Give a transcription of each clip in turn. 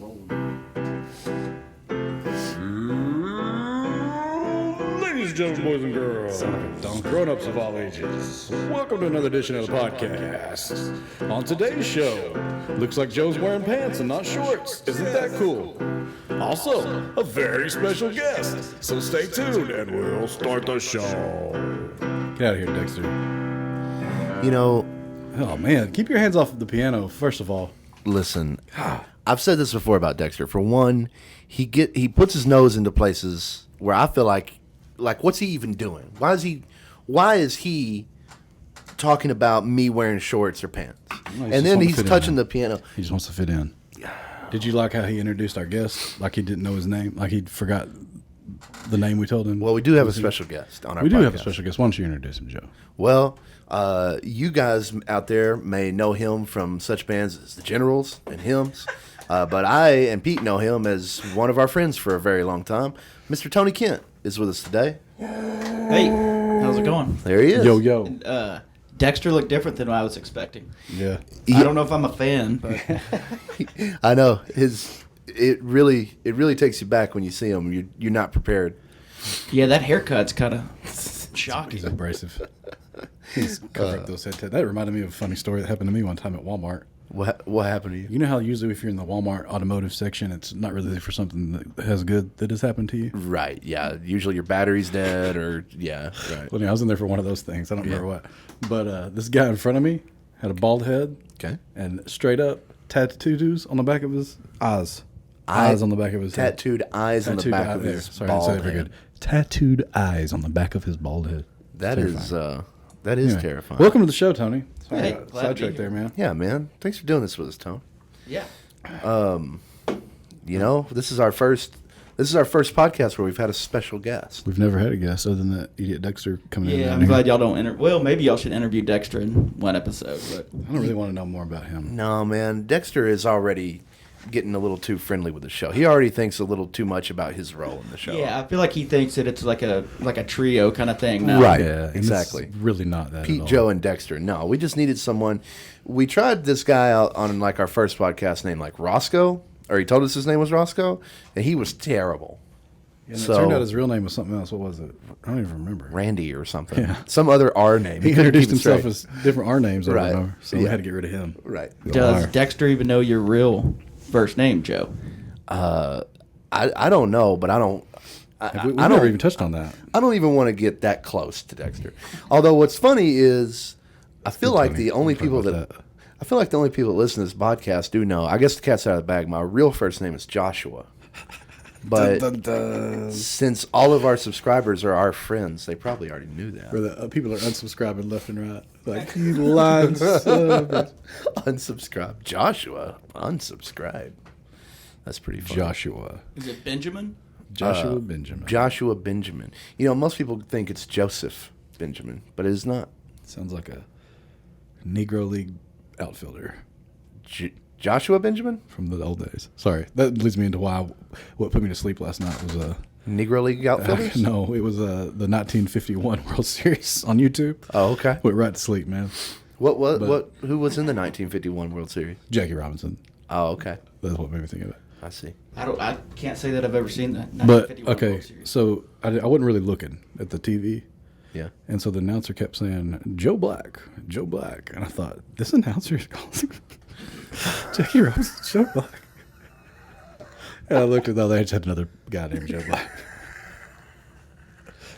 Ladies and gentlemen, boys and girls, grown-ups of all ages, welcome to another edition of the podcast. On today's show, looks like Joe's wearing pants and not shorts. Isn't that cool? Also, a very special guest. So stay tuned and we'll start the show. Get out of here, Dexter. You know, oh man, keep your hands off the piano, first of all. listen, I've said this before about Dexter. For one, he puts his nose into places where I feel like what's he even doing? Why is he talking about me wearing shorts or pants? Well, and then he's touching the piano. He just wants to fit in. Did you like how he introduced our guest? Like he didn't know his name? Like he forgot the name we told him? Well, we do have a special guest on our podcast. We do have a special guest. Why don't you introduce him, Joe? Well, you guys out there may know him from such bands as the Generals and Hymns, but I and Pete know him as one of our friends for a very long time. Mr. Tony Kent is with us today. Hey, how's it going? There he is. Yo. Dexter looked different than what I was expecting. Yeah. I don't know if I'm a fan, but I know it really takes you back when you see him. You're not prepared. yeah, that haircut's kind of shocking. He's abrasive. He's covered up those head tattoos. That reminded me of a funny story that happened to me one time at Walmart. What happened to you? You know how usually if you're in the Walmart automotive section, it's not really for something that has good that has happened to you? Right, yeah. Usually your battery's dead or, yeah, right. Well, I was in there for one of those things. I don't remember what. But this guy in front of me had a bald head. Okay. And straight up tattoos on the back of his eyes. Eyes on the back of his head. Tattooed eyes on the back of his Sorry, I didn't say bald that very head. good. Tattooed eyes on the back of his bald head. That is Anyway, terrifying. Welcome to the show, Tony. Sorry, Hey, I got glad to be sidetracked there, here. man. Yeah, man. Thanks for doing this with us, Tone. Yeah. You know, this is our first podcast where we've had a special guest. We've never had a guest other than that idiot Dexter coming in. Yeah, down I'm here. glad y'all don't well, maybe y'all should interview Dexter in one episode, but I don't really want to know more about him. No, man. Dexter is already getting a little too friendly with the show. He already thinks a little too much about his role in the show. yeah, I feel like he thinks that it's like a trio kind of thing now. Right. Yeah, and exactly. it's really not that at Pete, all. Joe, and Dexter. No, we just needed someone. We tried this guy out on like our first podcast named like Roscoe, or he told us his name was Roscoe, and he was terrible. And So- it turned out his real name was something else. What was it? I don't even remember. Randy or something. Yeah. Some other R name. He couldn't introduced keep it himself straight. as different R names over Right. and over, so we Yeah. had to get rid of him. Right. He's a Does liar. Dexter even know your real first name, Joe? I don't know, but I don't. We've I never don't even touched on that. I don't even want to get that close to Dexter. Although what's funny is, I feel like Tony, the only we'll talk people about that I feel like the only people that listen to this podcast do know. I guess the cat's out of the bag. My real first name is Joshua, but Dun, dun, dun. since all of our subscribers are our friends, they probably already knew that. Where the people are unsubscribing left and right. Like, you lying son of a- Unsubscribe, Joshua. Unsubscribe. That's pretty funny. Joshua. Is it Benjamin? Joshua Benjamin. Joshua Benjamin. You know, most people think it's Joseph Benjamin, but it is not. Sounds like a Negro League outfielder Joshua Benjamin? from the old days. Sorry. That leads me into what put me to sleep last night was Negro League outfielders? no, it was the 1951 World Series on YouTube. Oh, okay. Went right to sleep, man. Who was in the 1951 World Series? Jackie Robinson. Oh, okay. That's what made me think of it. I see. I can't say that I've ever seen that. But 1951 okay, World Series. so I wasn't really looking at the TV, Yeah. and so the announcer kept saying Joe Black, and I thought this announcer is calling Jackie Robinson Joe Black, and I looked at the other, they just had another guy named Joe Black.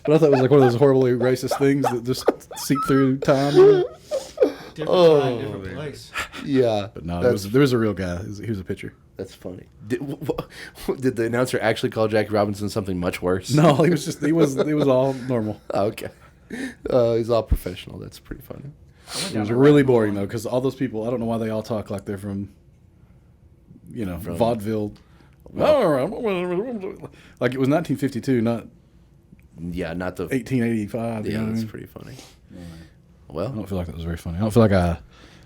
But I thought it was like one of those horribly racist things that just seep through time. You know? Different time, different place. Yeah. But no, there was a real guy. He was a pitcher. That's funny. Did the announcer actually call Jackie Robinson something much worse? No, he was all normal. Oh, okay. He's all professional. That's pretty funny. It was really boring though, because all those people, I don't know why they all talk like they're from vaudeville. Like it was 1952, not Yeah, not the. 1885. You Yeah, know what I that's mean? pretty funny. I Well, don't feel like that was very funny. I don't feel like I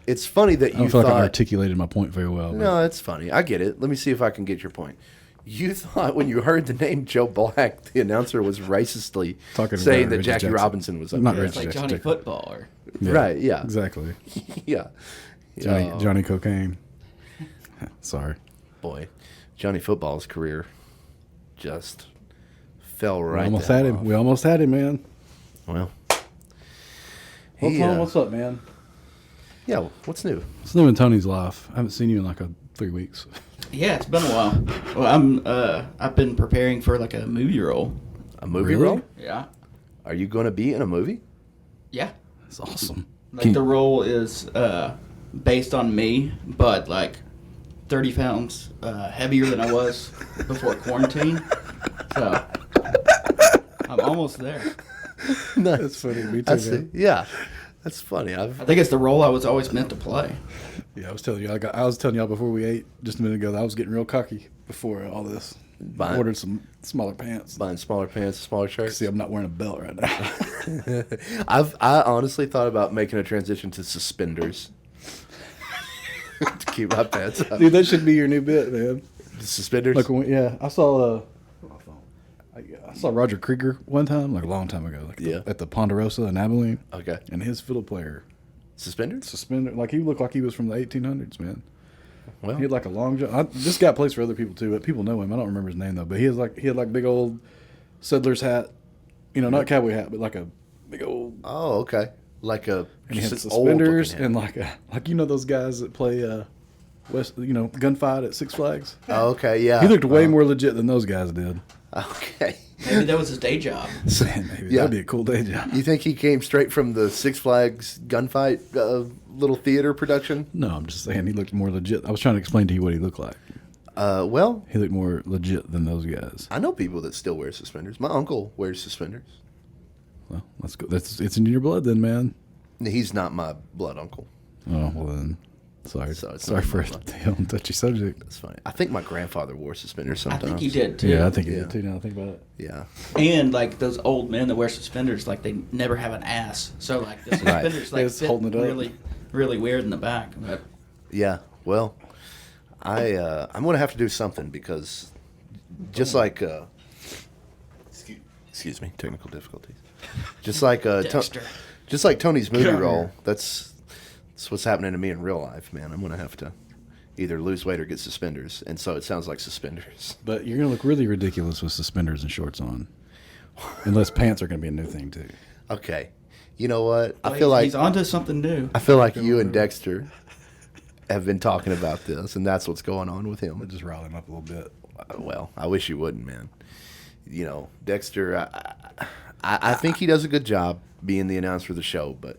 it's funny that you feel like I thought. articulated my point very well. but- No, it's funny. I get it. Let me see if I can get your point. You thought when you heard the name Joe Black, the announcer was racistly Talking saying about that Reggie Jackie Jackson. Robinson was up Not there. It's like Reggie Johnny Jackson. Football. Or, Yeah, Right, yeah. exactly. Yeah. Johnny Cocaine. Sorry. Boy, Johnny Football's career just fell right. We almost had him, man. Well, What's up, man? Yeah, what's new? What's new in Tony's life? I haven't seen you in like 3 weeks. Yeah, it's been a while. Well, I've been preparing for like a movie role. A movie Really? role? Yeah. Are you going to be in a movie? Yeah. That's awesome. Like the role is based on me, but like 30 pounds heavier than I was before quarantine. So I'm almost there. Nice. That's funny. Me too, man. Yeah, that's funny. I think it's the role I was always meant to play. Yeah, I was telling you. I was telling y'all before we ate just a minute ago that I was getting real cocky before all this. Buying- Ordered some smaller pants. Buying smaller pants, smaller shirts. See, I'm not wearing a belt right now. I honestly thought about making a transition to suspenders to keep my pants up. Dude, that should be your new bit, man. Suspenders. Like, I saw I saw Roger Krieger one time, like a long time ago, like Yeah. at the Ponderosa in Abilene, Okay. and his fiddle player Suspenders. suspended, like he looked like he was from the 1800s, man. Well, He had like a long jump. This guy plays for other people too, but people know him. I don't remember his name though, but he had like big old settler's hat, not cowboy hat, but like a big old. oh, okay. Like a And he had just an suspenders old-looking and like those guys that play gunfight at Six Flags. hat. Oh, okay, yeah. He looked way more legit than those guys did. Okay. Maybe that was his day job. Man, maybe Yeah. that'd be a cool day job. You think he came straight from the Six Flags gunfight little theater production? No, I'm just saying he looked more legit. I was trying to explain to you what he looked like. Well, He looked more legit than those guys. I know people that still wear suspenders. My uncle wears suspenders. Well, let's go. It's in your blood then, man. He's not my blood uncle. Oh well then. Sorry. So it's Sorry not for my a blood. touchy subject. That's funny. I think my grandfather wore suspenders I sometimes. think he did too. Yeah, I think he Yeah. did too. Now I think about it. Yeah. And like those old men that wear suspenders, like they never have an ass. So like the suspenders like It's fit holding it up. really, really weird in the back. But Yeah. Well, I'm gonna have to do something because just like excuse me, technical difficulties. Just like Dexter. just like Tony's movie Get out role. here. That's what's happening to me in real life, man. I'm gonna have to either lose weight or get suspenders, and so it sounds like suspenders. But you're gonna look really ridiculous with suspenders and shorts on, unless pants are gonna be a new thing too. Okay. You know what? I Well, feel like he's onto something new. I feel like you and Dexter have been talking about this, and that's what's going on with him. Just rile him up a little bit. Well, I wish you wouldn't, man. Dexter, I think he does a good job being the announcer of the show, but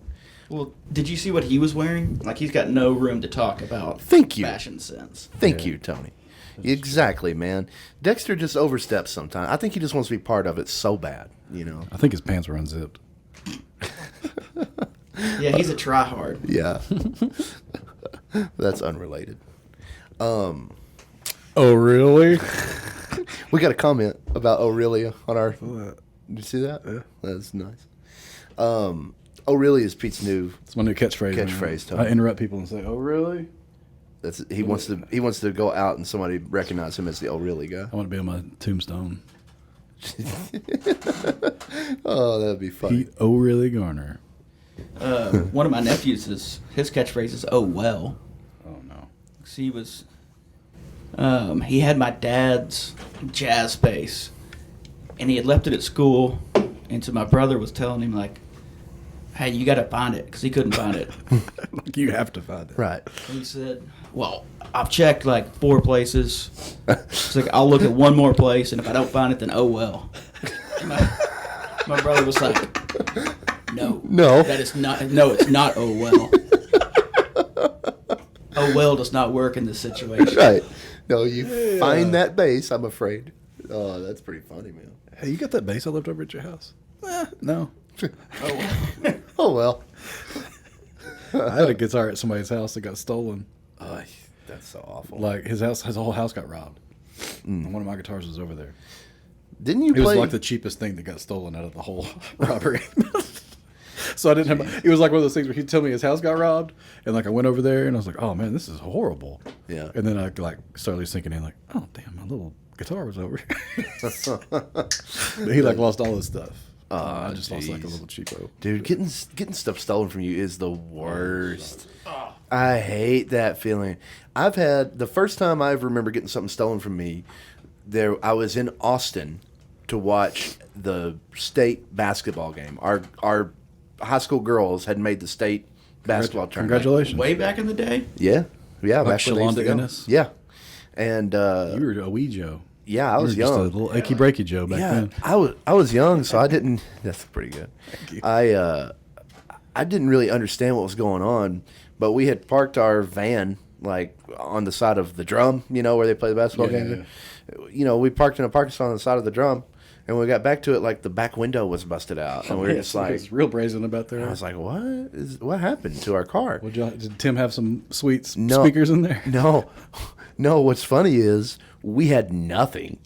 Well, did you see what he was wearing? Like he's got no room to talk about. Thank you. Fashion sense. thank you, Tony. Exactly, man. Dexter just oversteps sometimes. I think he just wants to be part of it so bad, I think his pants were unzipped. Yeah, he's a tryhard. Yeah. That's unrelated. Oh really? We got a comment about Aurelia on our. What? Did you see that? Yeah. That's nice. Aurelia is Pete's new. It's my new catchphrase. man. Catchphrase, Tony. I interrupt people and say, "Oh really?" He wants to go out and somebody recognize him as the really guy. I want to be on my tombstone. Oh, that'd be funny. Pete O'Reilly Garner. One of my nephews his catchphrase is "Oh well." Oh no. So he had my dad's jazz bass, and he had left it at school, and so my brother was telling him like, "Hey, you got to find it," because he couldn't find it. Like you have to find it. Right. And he said, "Well, I've checked like 4 places. It's like I'll look at one more place, and if I don't find it, then oh well." My brother was like, "No, that is not. No, it's not. Oh well. Oh well does not work in this situation." Right. No, you find that bass, I'm afraid. Oh, that's pretty funny, man. Hey, you got that bass I left over at your house? No. Oh, well. I had a guitar at somebody's house that got stolen. Oh, that's so awful. Like his whole house got robbed. And one of my guitars was over there. Didn't you It was play? like the cheapest thing that got stolen out of the whole robbery. So I didn't have. It was like one of those things where he'd tell me his house got robbed, and like I went over there and I was like, "Oh man, this is horrible." Yeah. And then I like started sinking in, like, "Oh damn, my little guitar was over here." But he like lost all his stuff. I just lost like a little cheapo. Dude, getting stuff stolen from you is the worst. I hate that feeling. I've had the first time I ever remember getting something stolen from me. I was in Austin to watch the state basketball game. Our high school girls had made the state basketball tournament. Congratulations. Way back in the day? Yeah. Like back when they used Shalonda to go. Ennis? Yeah. And You were a wee Joe. yeah, I was You were young. just a little achy breaky Joe back Yeah, then. I was young, so I didn't. That's pretty good. Thank you. I didn't really understand what was going on, but we had parked our van like on the side of the drum, where they play the basketball games. We parked in a parking spot on the side of the drum, and when we got back to it, like the back window was busted out, and we were just like, it's real brazen about there. I was like, what happened to our car? Did Tim have some sweet No. speakers in there? No. What's funny is we had nothing,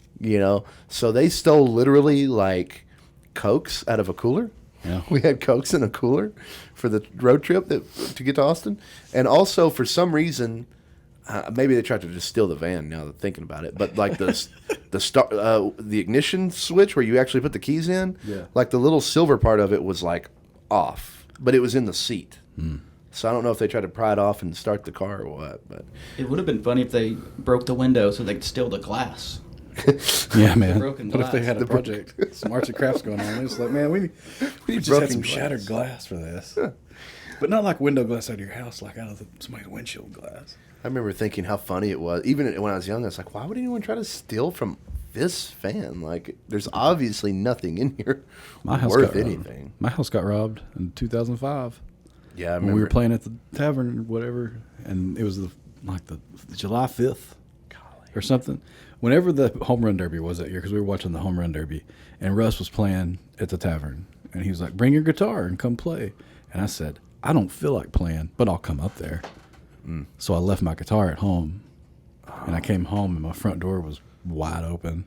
So they stole literally like Cokes out of a cooler. Yeah. We had Cokes in a cooler for the road trip to get to Austin, and also for some reason, maybe they tried to just steal the van. Now that I'm thinking about it, but like the ignition switch where you actually put the keys in, like the little silver part of it was like off, but it was in the seat. So I don't know if they tried to pry it off and start the car or what, but It would have been funny if they broke the window so they could steal the glass. Yeah, man. broken What if they glass. had a project, some arts and crafts going on? It's like, man, we just broken had some glass. shattered glass for this. But not like window glass out of your house, like out of somebody's windshield glass. I remember thinking how funny it was. Even when I was young, I was like, why would anyone try to steal from this fan? Like, there's obviously nothing in here worth anything. My house got robbed in 2005. Yeah, I When remember. we were playing at the tavern or whatever, and it was the July 5th or something. Whenever the home run derby was that year, because we were watching the home run derby, and Russ was playing at the tavern, and he was like, "Bring your guitar and come play." And I said, "I don't feel like playing, but I'll come up there." So I left my guitar at home, and I came home, and my front door was wide open.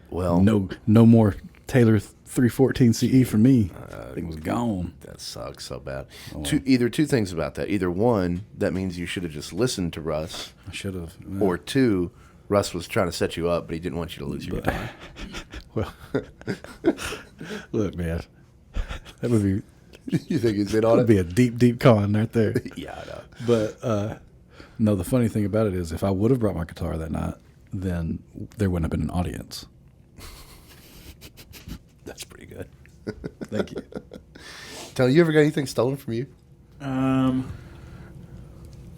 Well, No more Taylor 314 CE for me. It was gone. that sucks so bad. Oh, Either two things about that. Either one, that means you should have just listened to Russ, I should have. or two, Russ was trying to set you up, but he didn't want you to lose your guitar. Well, look, man, that would be You think he's in on that'd it? be a deep, deep con right there. Yeah, I know. But no, the funny thing about it is, if I would have brought my guitar that night, then there wouldn't have been an audience. That's pretty good. Thank you. Tony, you ever got anything stolen from you?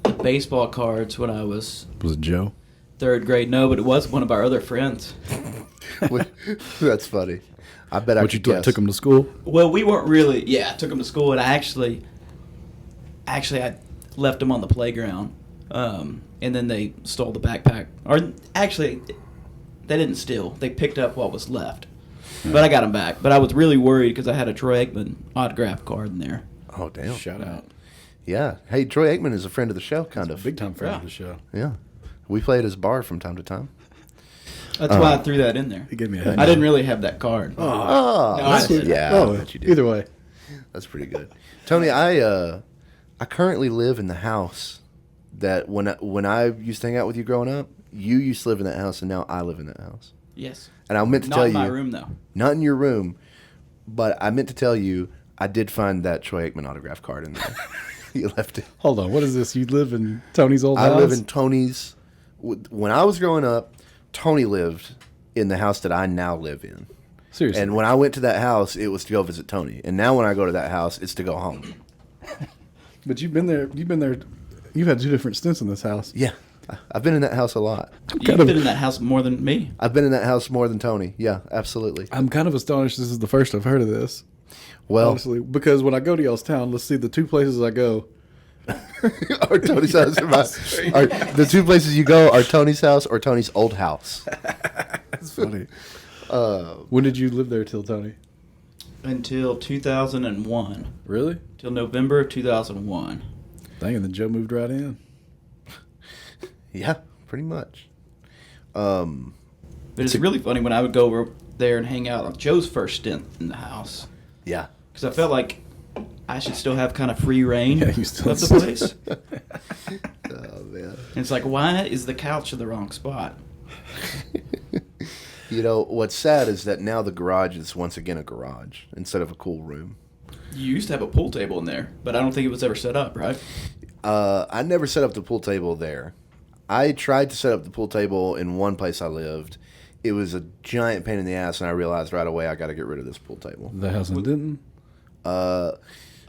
The baseball cards when I was Was it Joe? third grade. No, but it was one of our other friends. That's funny. I bet I What you could guess. took him to school? Well, we weren't really. Yeah, I took him to school, and I left him on the playground, and then they stole the backpack. Or actually, they didn't steal. They picked up what was left. But I got him back. But I was really worried because I had a Troy Aikman autograph card in there. Oh, damn. Shout out. Yeah. Hey, Troy Aikman is a friend of the show, kind of. Big time friend Yeah. of the show. Yeah. We play at his bar from time to time. That's why I threw that in there. He gave me a I didn't really have that card. Oh, No, I did. yeah. Oh, I bet you did. either way. That's pretty good. Tony, I currently live in the house that when I used to hang out with you growing up, you used to live in that house, and now I live in that house. Yes. And I meant to Not tell in you, my room, though. not in your room, but I meant to tell you, I did find that Troy Aikman autograph card in there. You left it. Hold on. What is this? You live in Tony's old I house? live in Tony's. When I was growing up, Tony lived in the house that I now live in. Seriously. And when I went to that house, it was to go visit Tony. And now when I go to that house, it's to go home. But you've been there. You've had 2 different stints in this house. Yeah. I've been in that house a lot. You've been in that house more than me. I've been in that house more than Tony. Yeah, absolutely. I'm kind of astonished this is the first I've heard of this. Well, Honestly, because when I go to y'all's town, let's see, the 2 places I go. or Tony's house or the 2 places you go are Tony's house or Tony's old house. That's funny. When did you live there till Tony? Until 2001. Really? Till November of 2001. Dang, and then Joe moved right in. Yeah, pretty much. But it's really funny when I would go over there and hang out on Joe's first stint in the house. Yeah. Because I felt like I should still have kind of free reign Yeah, you still- of the place. Oh, man. And it's like, why is the couch in the wrong spot? You know, what's sad is that now the garage is once again a garage instead of a cool room. You used to have a pool table in there, but I don't think it was ever set up, right? I never set up the pool table there. I tried to set up the pool table in one place I lived. It was a giant pain in the ass, and I realized right away I got to get rid of this pool table. The house in Denton?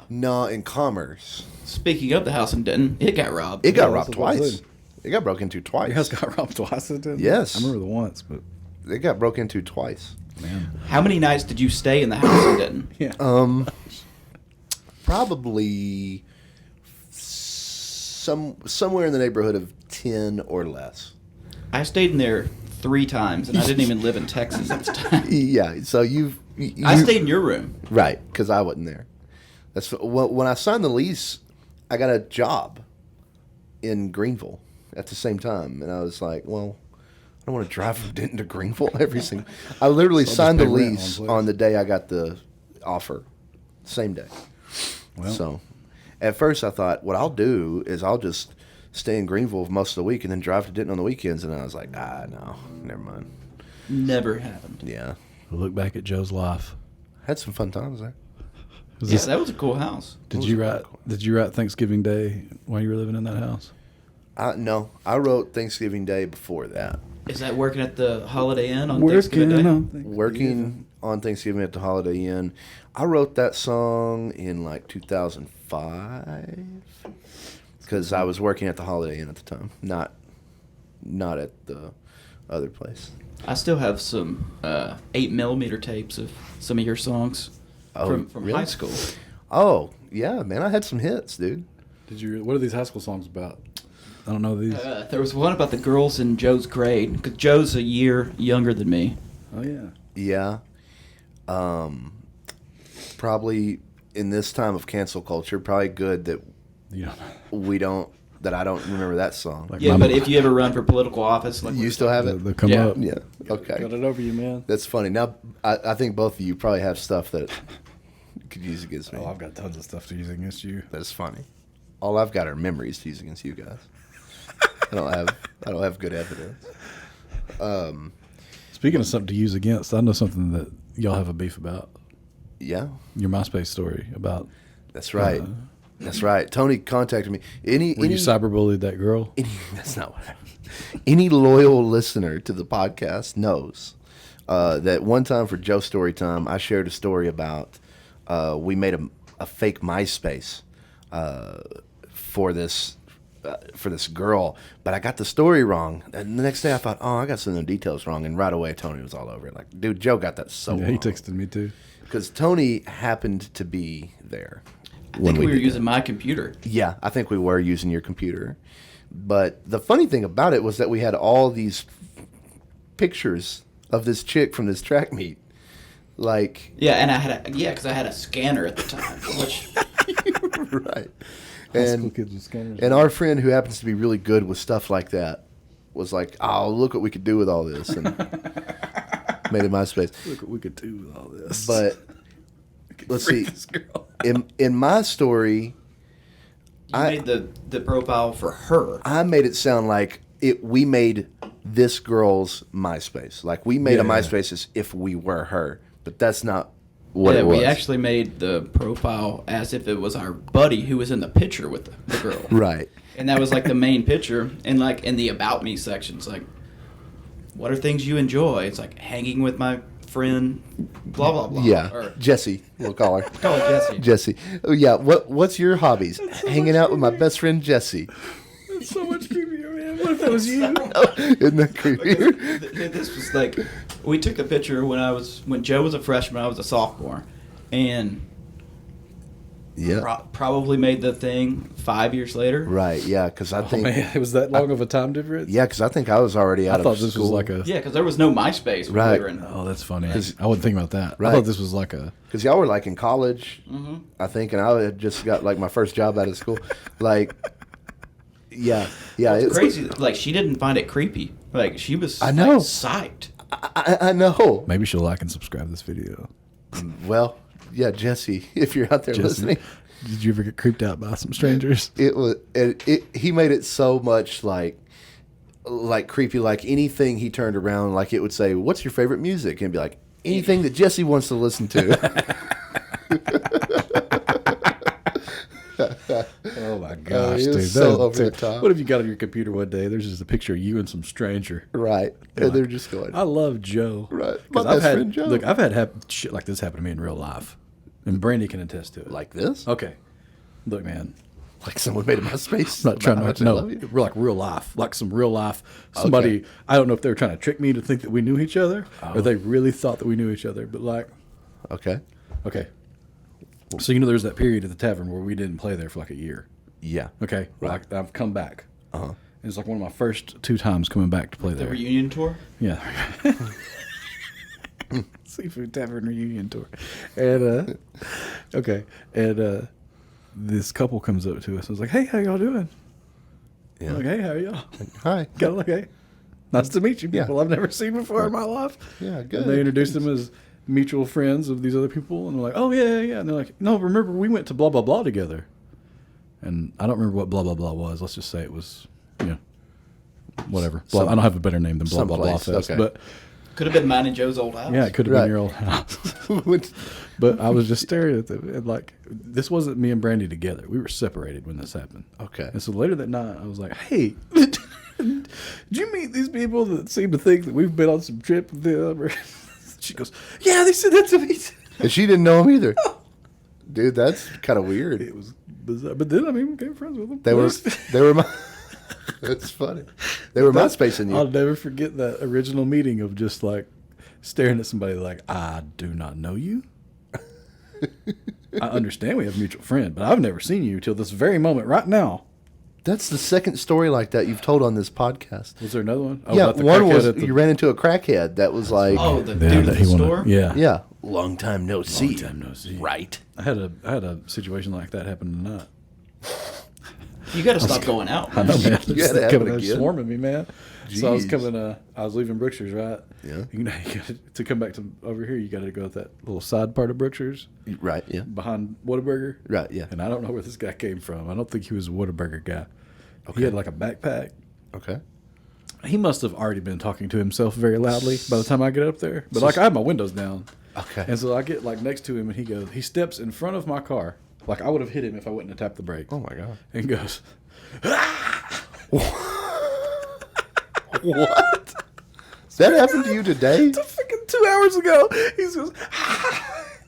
No, in Commerce. Speaking of the house in Denton, it got robbed. It got Yeah, robbed that's what I twice. said. It got broke into twice. Your house got robbed twice in Denton? Yes. I remember the once, but It got broke into twice. man. How many nights did you stay in the house in Denton? Yeah. Probably somewhere in the neighborhood of 10 or less. I stayed in there 3 times, and I didn't even live in Texas at the time. Yeah, so you I stayed in your room. right, because I wasn't there. That's when I signed the lease. I got a job in Greenville at the same time, and I was like, well, I don't want to drive from Denton to Greenville every single. I literally So I'll signed the just pay rent lease one place. on the day I got the offer, same day. Well, So, at first I thought what I'll do is I'll just stay in Greenville most of the week and then drive to Denton on the weekends. And I was like, no, never mind. Never happened. Yeah, look back at Joe's life. had some fun times there. Was Yeah, this- that was a cool house. did was you really write? cool. Did you write Thanksgiving Day while you were living in that house? No, I wrote Thanksgiving Day before that. Is that working at the Holiday Inn on Thanksgiving Day? Working on Thanksgiving at the Holiday Inn. I wrote that song in like 2005 because I was working at the Holiday Inn at the time, not at the other place. I still have some 8mm tapes of some of your songs from really? high school. Oh, yeah, man, I had some hits, dude. Did you? What are these high school songs about? I don't know these. There was one about the girls in Joe's grade, because Joe's a year younger than me. Oh yeah. Yeah. Probably in this time of cancel culture, probably good that You don't. I don't remember that song. Like Yeah, my- but if you ever run for political office, like You still have it? They'll come Yeah. up. Yeah. Okay. Got it over you, man. That's funny. Now, I think both of you probably have stuff that could use against me. Oh, I've got tons of stuff to use against you. That's funny. All I've got are memories to use against you guys. I don't have good evidence. Speaking of something to use against, I know something that y'all have a beef about. Yeah, Your MySpace story about that's right. That's right. Tony contacted me. where you cyberbullied that girl. That's not what happened. Any loyal listener to the podcast knows that one time for Joe Story Time, I shared a story about we made a fake MySpace for this girl, but I got the story wrong. And the next day I thought, oh, I got some of the details wrong, and right away Tony was all over it. Like, dude, Joe got that so Yeah, wrong. he texted me too. Because Tony happened to be there. I think we were did using that. my computer. Yeah, I think we were using your computer. But the funny thing about it was that we had all these pictures of this chick from this track meet. Like, Yeah, and because I had a scanner at the time, which right. High school And, kids with scanners. and our friend who happens to be really good with stuff like that was like, oh, look what we could do with all this. And made it MySpace. Look what we could do with all this. But let's see. Freak this girl. In my story, you made the profile for her. I made it sound like we made this girl's MySpace. Like we made a Yeah. MySpace as if we were her, but that's not what Yeah, it was. we actually made the profile as if it was our buddy who was in the picture with the girl. Right. And that was like the main picture. And like in the About Me section, it's like, what are things you enjoy? It's like hanging with my friend, blah, blah, blah. Yeah. Or Jesse, we'll call her. call it Jesse. Jesse. Oh, yeah. What's your hobbies? Hanging out with my best friend Jesse. It's so much creepier, man. What if that was you? Isn't that creepy? This was like, we took the picture when Joe was a freshman, I was a sophomore. And Yeah. probably made the thing 5 years later. Right. Yeah. Because I Oh think. man, it was that long of a time difference. Yeah. Because I think I was already out I thought of this school. was like a. Yeah, because there was no MySpace. When Right. we were in, Oh, that's funny. 'Cause- I wasn't thinking about that. Right. I thought this was like a. Because y'all were like in college, Mm-hmm. I think, and I had just got like my first job out of school. Like, yeah. it's crazy. Like, she didn't find it creepy. Like, she was I know. like, psyched. I know. Maybe she'll like and subscribe this video. Well, yeah, Jesse, if you're out there Jesse, listening, did you ever get creeped out by some strangers? he made it so much like like creepy. Like anything he turned around, like it would say, "What's your favorite music?" And be like, anything that Jesse wants to listen to. Oh my gosh, he was dude! so over the top. What if you got on your computer one day? There's just a picture of you and some stranger. Right. And they're just going, I love Joe. Right. 'Cause My best friend Joe. Look, I've had shit like this happen to me in real life, and Brandy can attest to it. like this? Okay, look, man. Like someone made a MySpace? I'm not trying about to how much they no, love you? we're like real life, like some real life. Somebody, I don't know if they were trying to trick me to think that we knew each other, or they really thought that we knew each other. But like, Okay. okay, so there's that period at the tavern where we didn't play there for like a year. Yeah. Okay, Right. like I've come back. Uh-huh. It's like one of my first 2 times coming back to play The there. reunion tour. Yeah. Seafood Tavern reunion tour. And okay. And this couple comes up to us and was like, "Hey, how y'all doing?" Yeah. I'm like, "Hey, how are y'all?" Hi. Kind of like, "Hey, nice to meet you, Yeah. people I've never seen before in my life." Yeah, good. And they introduced them as mutual friends of these other people, and they're like, "Oh yeah, yeah." And they're like, "No, remember we went to blah blah blah together." And I don't remember what blah blah blah was. Let's just say it was, whatever. I don't have a better name than blah blah blah someplace, fest, okay. but. Could have been mine and Joe's old house. Yeah, it could have Right. been your old house. But I was just staring at them. And like, this wasn't me and Brandy together. We were separated when this happened. Okay. And so later that night, I was like, "Hey, did you meet these people that seem to think that we've been on some trip with them?" She goes, "Yeah, they said that to me." And she didn't know him either. Dude, that's kind of weird. It was bizarre. But then, we became friends with them. They were my... That's funny. They were MySpacing you. I'll never forget that original meeting of just like staring at somebody like, "I do not know you. I understand we have a mutual friend, but I've never seen you till this very moment right now." That's the second story like that you've told on this podcast. Was there another one? Oh, Yeah, about the one crackhead was at the- you ran into a crackhead that was like, Oh, the Yeah, dude that at he the wanna- store. Yeah. yeah, long time no see. time no see. Right. I had a situation like that happen tonight. You got to stop going out. I know, man. You It's had to have coming it and again. swarming me, man. So I was Jeez. coming. I was leaving Brookshire's, right? Yeah. You gotta, to come back to over here, you got to go with that little side part of Brookshire's Right. Yeah. behind Whataburger. Right. Yeah. And I don't know where this guy came from. I don't think he was a Whataburger guy. Okay. He had like a backpack. Okay. He must have already been talking to himself very loudly by the time I get up there. But like I have my windows down. Okay. And so I get like next to him and he steps in front of my car. Like I would have hit him if I wouldn't have tapped the brake. Oh my god. And goes, What? That happened to you today? freaking 2 hours ago. He goes,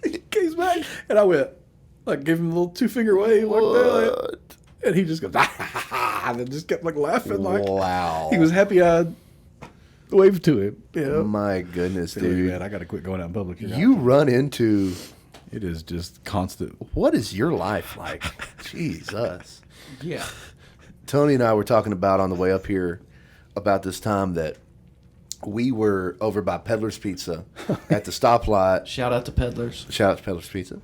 he came back. And I went, like gave him a little 2-finger wave like that. What? And he just goes, and then just kept like laughing. Like Wow. he was happy I waved to him. You know? My goodness, Dude, dude. man, I got to quit going out in public. Here. You run into... It is just constant. What is your life like? Jesus. Yeah. Tony and I were talking about on the way up here about this time that we were over by Peddler's Pizza at the stoplight. Shout out to peddlers. Shout out to Peddler's Pizza.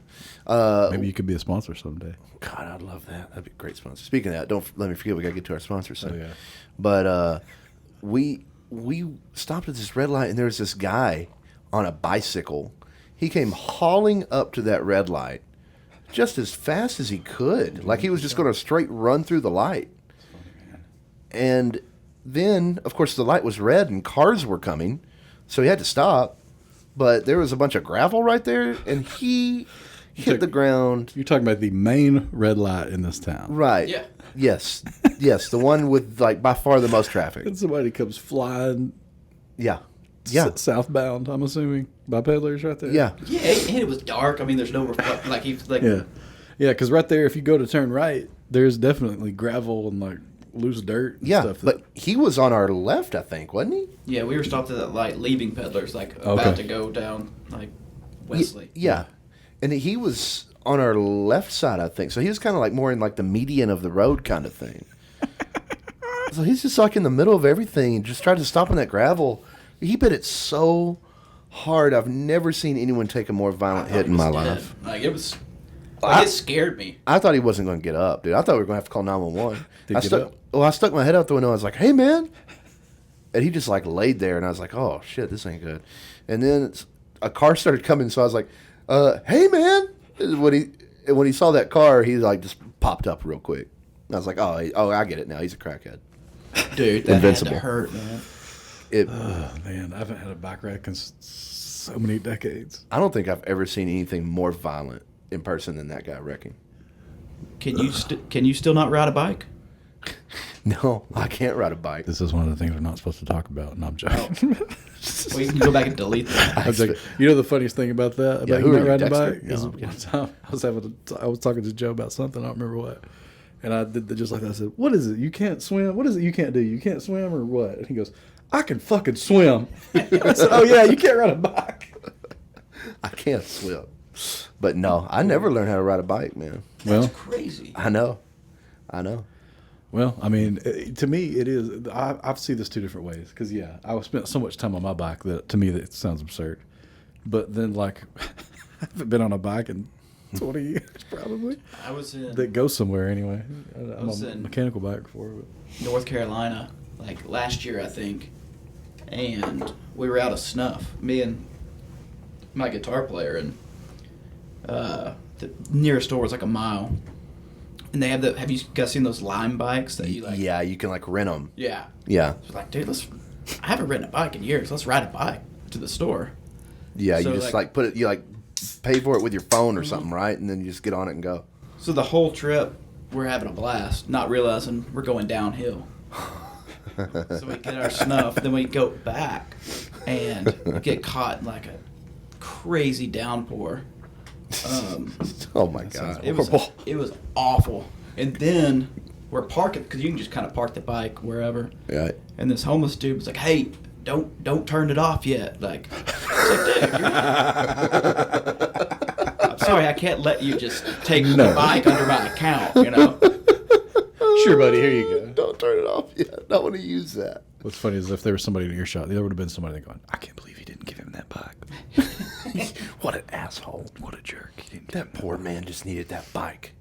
Maybe you could be a sponsor someday. God, I'd love that. That'd be a great sponsor. Speaking of that, don't let me forget we got to get to our sponsors soon. Oh, yeah. But we stopped at this red light and there was this guy on a bicycle. He came hauling up to that red light just as fast as he could. Like he was just going to straight run through the light. And then, of course, the light was red and cars were coming, so he had to stop. But there was a bunch of gravel right there, and he hit the ground. You're talking about the main red light in this town. Right. Yeah. Yes. Yes, the one with, like, by far the most traffic. And somebody comes flying Yeah. Yeah. southbound, I'm assuming, by Peddlers right there. Yeah. Yeah, and it was dark. I mean, there's no reflect. Like he's like. Yeah. Yeah, because right there, if you go to turn right, there's definitely gravel and like loose dirt and Yeah. stuff. But he was on our left, I think, wasn't he? Yeah, we were stopped at that light, leaving peddlers, like Okay. about to go down like Wesley. Yeah. And he was on our left side, I think. So he was kind of like more in like the median of the road kind of thing. So he's just like in the middle of everything and just tried to stop on that gravel. He bit it so hard. I've never seen anyone take a more violent hit in my life. Like it was. Like, it scared me. I thought he wasn't going to get up, dude. I thought we were going to have to call 911. Did he get up? Well, I stuck my head out the window. I was like, "Hey, man," and he just like laid there, and I was like, "Oh shit, this ain't good." And then a car started coming, so I was like, "Hey, man!" When he saw that car, he like just popped up real quick. I was like, "Oh, I get it now. He's a crackhead." Dude, that Invincible. had to hurt, man. Oh, man, I haven't had a bike wreck in so many decades. I don't think I've ever seen anything more violent in person than that guy wrecking. Can you still not ride a bike? No, I can't ride a bike. This is one of the things we're not supposed to talk about, and I'm joking. Well, you can go back and delete that. I was like, you know the funniest thing about that? About who you are not you, riding a Dexter? bike? Is No. one time I was talking to Joe about something, I don't remember what. And I did just like that. I said, what is it? You can't swim? What is it you can't do? You can't swim or what? And he goes, I can fucking swim. I said, oh yeah, you can't ride a bike. I can't swim. But no, I never learned how to ride a bike, man. Well, That's crazy. I know. well, I mean, to me, it is. I see this two different ways. Because yeah, I spent so much time on my bike that to me that sounds absurd. But then like, I haven't been on a bike in 20 years probably. I was in That goes somewhere anyway. I'm was on a in- mechanical bike before. But. North Carolina, like last year, I think, and we were out of snuff. Me and my guitar player, and the nearest store was like a mile. And they have have you guys seen those Lime bikes that you like? Yeah, you can like rent them. Yeah. Yeah. I was like, dude, I haven't ridden a bike in years. Let's ride a bike to the store. Yeah, So, you just like- like put it, you like pay for it with your phone or something, right? And then you just get on it and go. So the whole trip, we're having a blast, not realizing we're going downhill. So we get our snuff, then we go back and get caught in like a crazy downpour. Oh my god. It was awful. And then we're parking because you can just kind of park the bike wherever. Yeah. And this homeless dude was like, "Hey, don't turn it off yet." Like, I was like, dude, I'm sorry, I can't let you just take the bike under my account. You know. Sure, buddy. Here you go. Don't turn it off yet. I want to use that. What's funny is if there was somebody in earshot, there would have been somebody going, "I can't believe he didn't give him that bike. What an asshole. What a jerk! He didn't give That him poor man just needed that bike.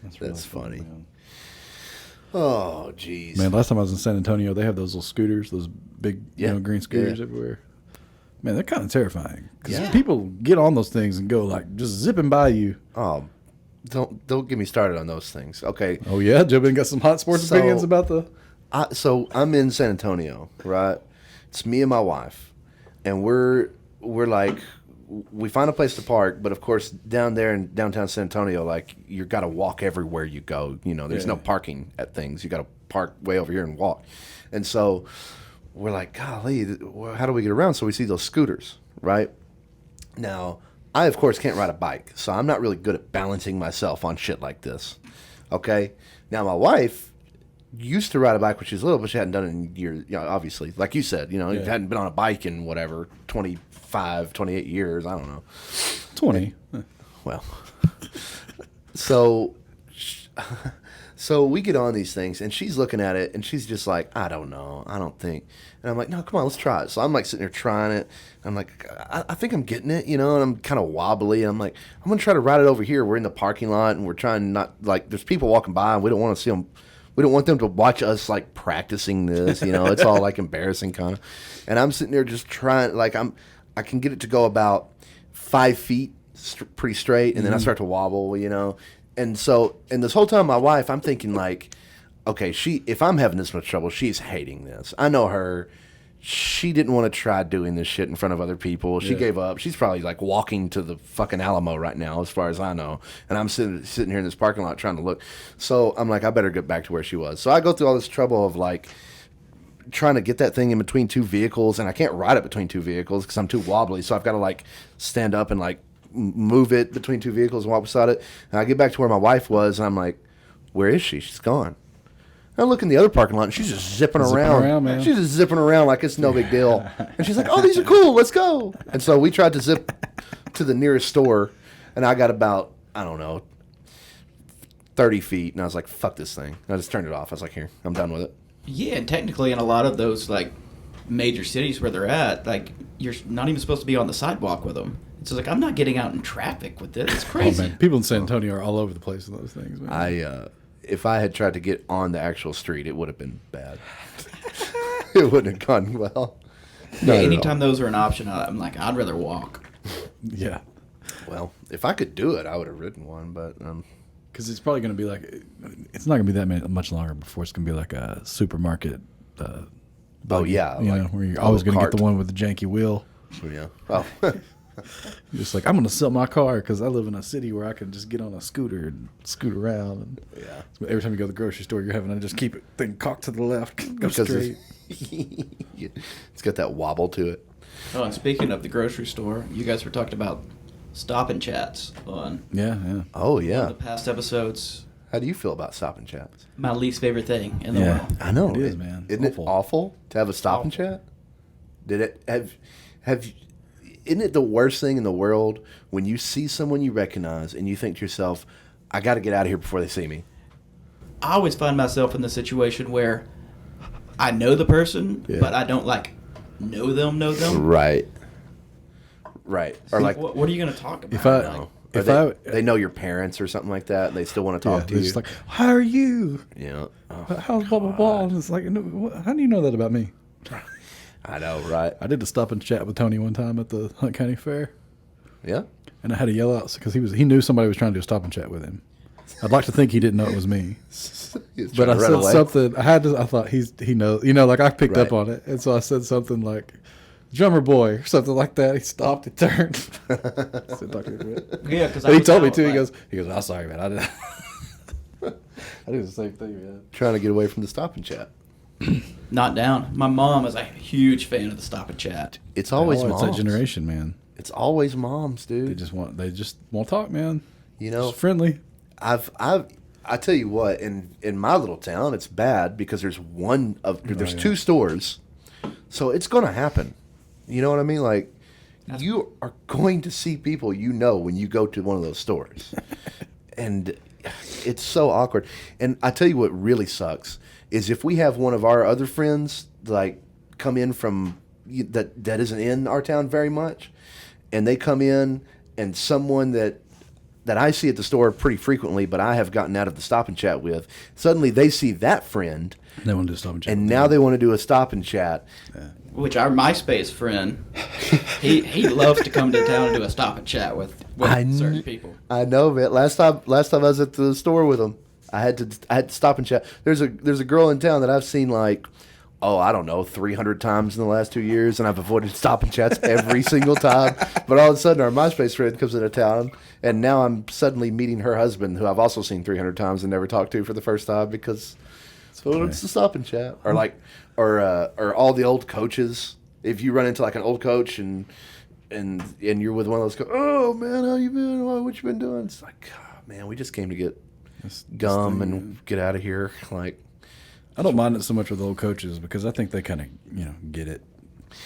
That's, really funny. Man. Oh, jeez. Man, last time I was in San Antonio, they have those little scooters, those big, Yeah. green scooters Yeah. everywhere. Man, they're kind of terrifying because Yeah. people get on those things and go like just zipping by you. Oh, don't get me started on those things. Okay. Oh yeah, Joe Ben got some hot sports So- opinions about the. So I'm in San Antonio, right? It's me and my wife, and we're like, we find a place to park, but of course down there in downtown San Antonio, like you got to walk everywhere you go. You know, there's no parking at things. You got to park way over here and walk. And so we're like, golly, how do we get around? So we see those scooters, right? Now, I of course can't ride a bike, so I'm not really good at balancing myself on shit like this. Okay? Now my wife used to ride a bike when she was little, but she hadn't done it in years, obviously. Like you said, you hadn't been on a bike in whatever, 25, 28 years, I don't know. 20. Well, so we get on these things, and she's looking at it, and she's just like, I don't know, I don't think. And I'm like, no, come on, let's try it. So I'm like sitting there trying it. I'm like, I think I'm getting it, and I'm kind of wobbly. And I'm like, I'm going to try to ride it over here. We're in the parking lot, and we're trying not, like, there's people walking by, and we don't want to see them. We don't want them to watch us, like, practicing this, It's all, like, embarrassing kind of. And I'm sitting there just trying, like, I can get it to go about 5 feet pretty straight, and then I start to wobble, And so, and this whole time, my wife, I'm thinking like, okay, if I'm having this much trouble, she's hating this. I know her. She didn't want to try doing this shit in front of other people. She gave up. She's probably like walking to the fucking Alamo right now, as far as I know. And I'm sitting here in this parking lot trying to look. So I'm like, I better get back to where she was. So I go through all this trouble of like trying to get that thing in between two vehicles, and I can't ride it between two vehicles because I'm too wobbly. So I've got to like stand up and like move it between two vehicles and walk beside it. And I get back to where my wife was, and I'm like, where is she? She's gone. And I look in the other parking lot, and she's just zipping around. Man. She's just zipping around like it's no big deal. And she's like, oh, these are cool. Let's go. And so we tried to zip to the nearest store, and I got about, I don't know, 30 feet. And I was like, fuck this thing. And I just turned it off. I was like, here, I'm done with it. Yeah, and technically in a lot of those like major cities where they're at, like you're not even supposed to be on the sidewalk with them. It's like, I'm not getting out in traffic with this. It's crazy. Oh man, people in San Antonio are all over the place in those things, man. If I had tried to get on the actual street, it would have been bad. It wouldn't have gone well. Yeah, anytime those are an option, I'm like, I'd rather walk. Yeah. Well, if I could do it, I would have ridden one, but Because it's probably going to be like, it's not going to be that much longer before it's going to be like a supermarket Oh yeah, You know, where you're always going to get the one with the janky wheel. Yeah. Oh. Just like, I'm going to sell my car because I live in a city where I can just get on a scooter and scoot around. And Yeah. so every time you go to the grocery store, you're having to just keep it thing cocked to the left, go Because straight. it's got that wobble to it. Oh, and speaking of the grocery store, you guys were talking about stop and chats on Yeah. Oh one yeah. of the past episodes. How do you feel about stop and chats? My least favorite thing in the Yeah. world. I know It is, man. Isn't Awful. it awful to have a stop and chat? Did it have? Isn't it the worst thing in the world when you see someone you recognize and you think to yourself, "I got to get out of here before they see me"? I always find myself in the situation where I know the person, Yeah. but I don't like know them. Right. Right. Or like, what are you going to talk about? If I- Like, or If they know your parents or something like that, and they still want to talk to they're you. just like, how are you? Yeah. Oh, How's blah, blah, blah? And it's like, no, how do you know that about me? I know, right? I did a stop and chat with Tony one time at the Hunt County Fair. Yeah. And I had to yell out because he knew somebody was trying to do a stop and chat with him. I'd like to think he didn't know it was me, He's but trying I to run said away. something. I thought he knows. You know, like I picked up Right. on it, and so I said something like "drummer boy" or something like that. He stopped, he turned. Said, "Talk to me a bit." yeah, because And he told me too. He goes, "I'm sorry, man. I did." I do the same thing, man. Trying to get away from the stop and chat. Not down. My mom is a huge fan of the stop and chat. It's always It's moms. that generation, man. It's always moms, dude. They just want to talk, man. You know, Just friendly. I tell you what, in my little town, it's bad because there's there's yeah. two stores, so it's gonna happen. You know what I mean? Like, you are going to see people you know when you go to one of those stores, and it's so awkward. And I tell you what really sucks is if we have one of our other friends like come in from that isn't in our town very much, and they come in and someone that I see at the store pretty frequently, but I have gotten out of the stop and chat with, suddenly they see that friend, They want to do a stop and chat. and with now them. they want to do a stop and chat. Which our MySpace friend, he loves to come to town and do a stop and chat with certain people. I know, man. Last time I was at the store with them, I had to stop and chat. There's a girl in town that I've seen like, I don't know, 300 times in the last 2 years, and I've avoided stop and chats every single time. But all of a sudden, our MySpace friend comes into town, and now I'm suddenly meeting her husband, who I've also seen 300 times and never talked to for the first time because it's a stop and chat. Or all the old coaches. If you run into like an old coach and you're with one of those, oh man, how you been? What you been doing? It's like, man, we just came to get gum and get out of here. Like, I don't mind it so much with old coaches because I think they kind of get it.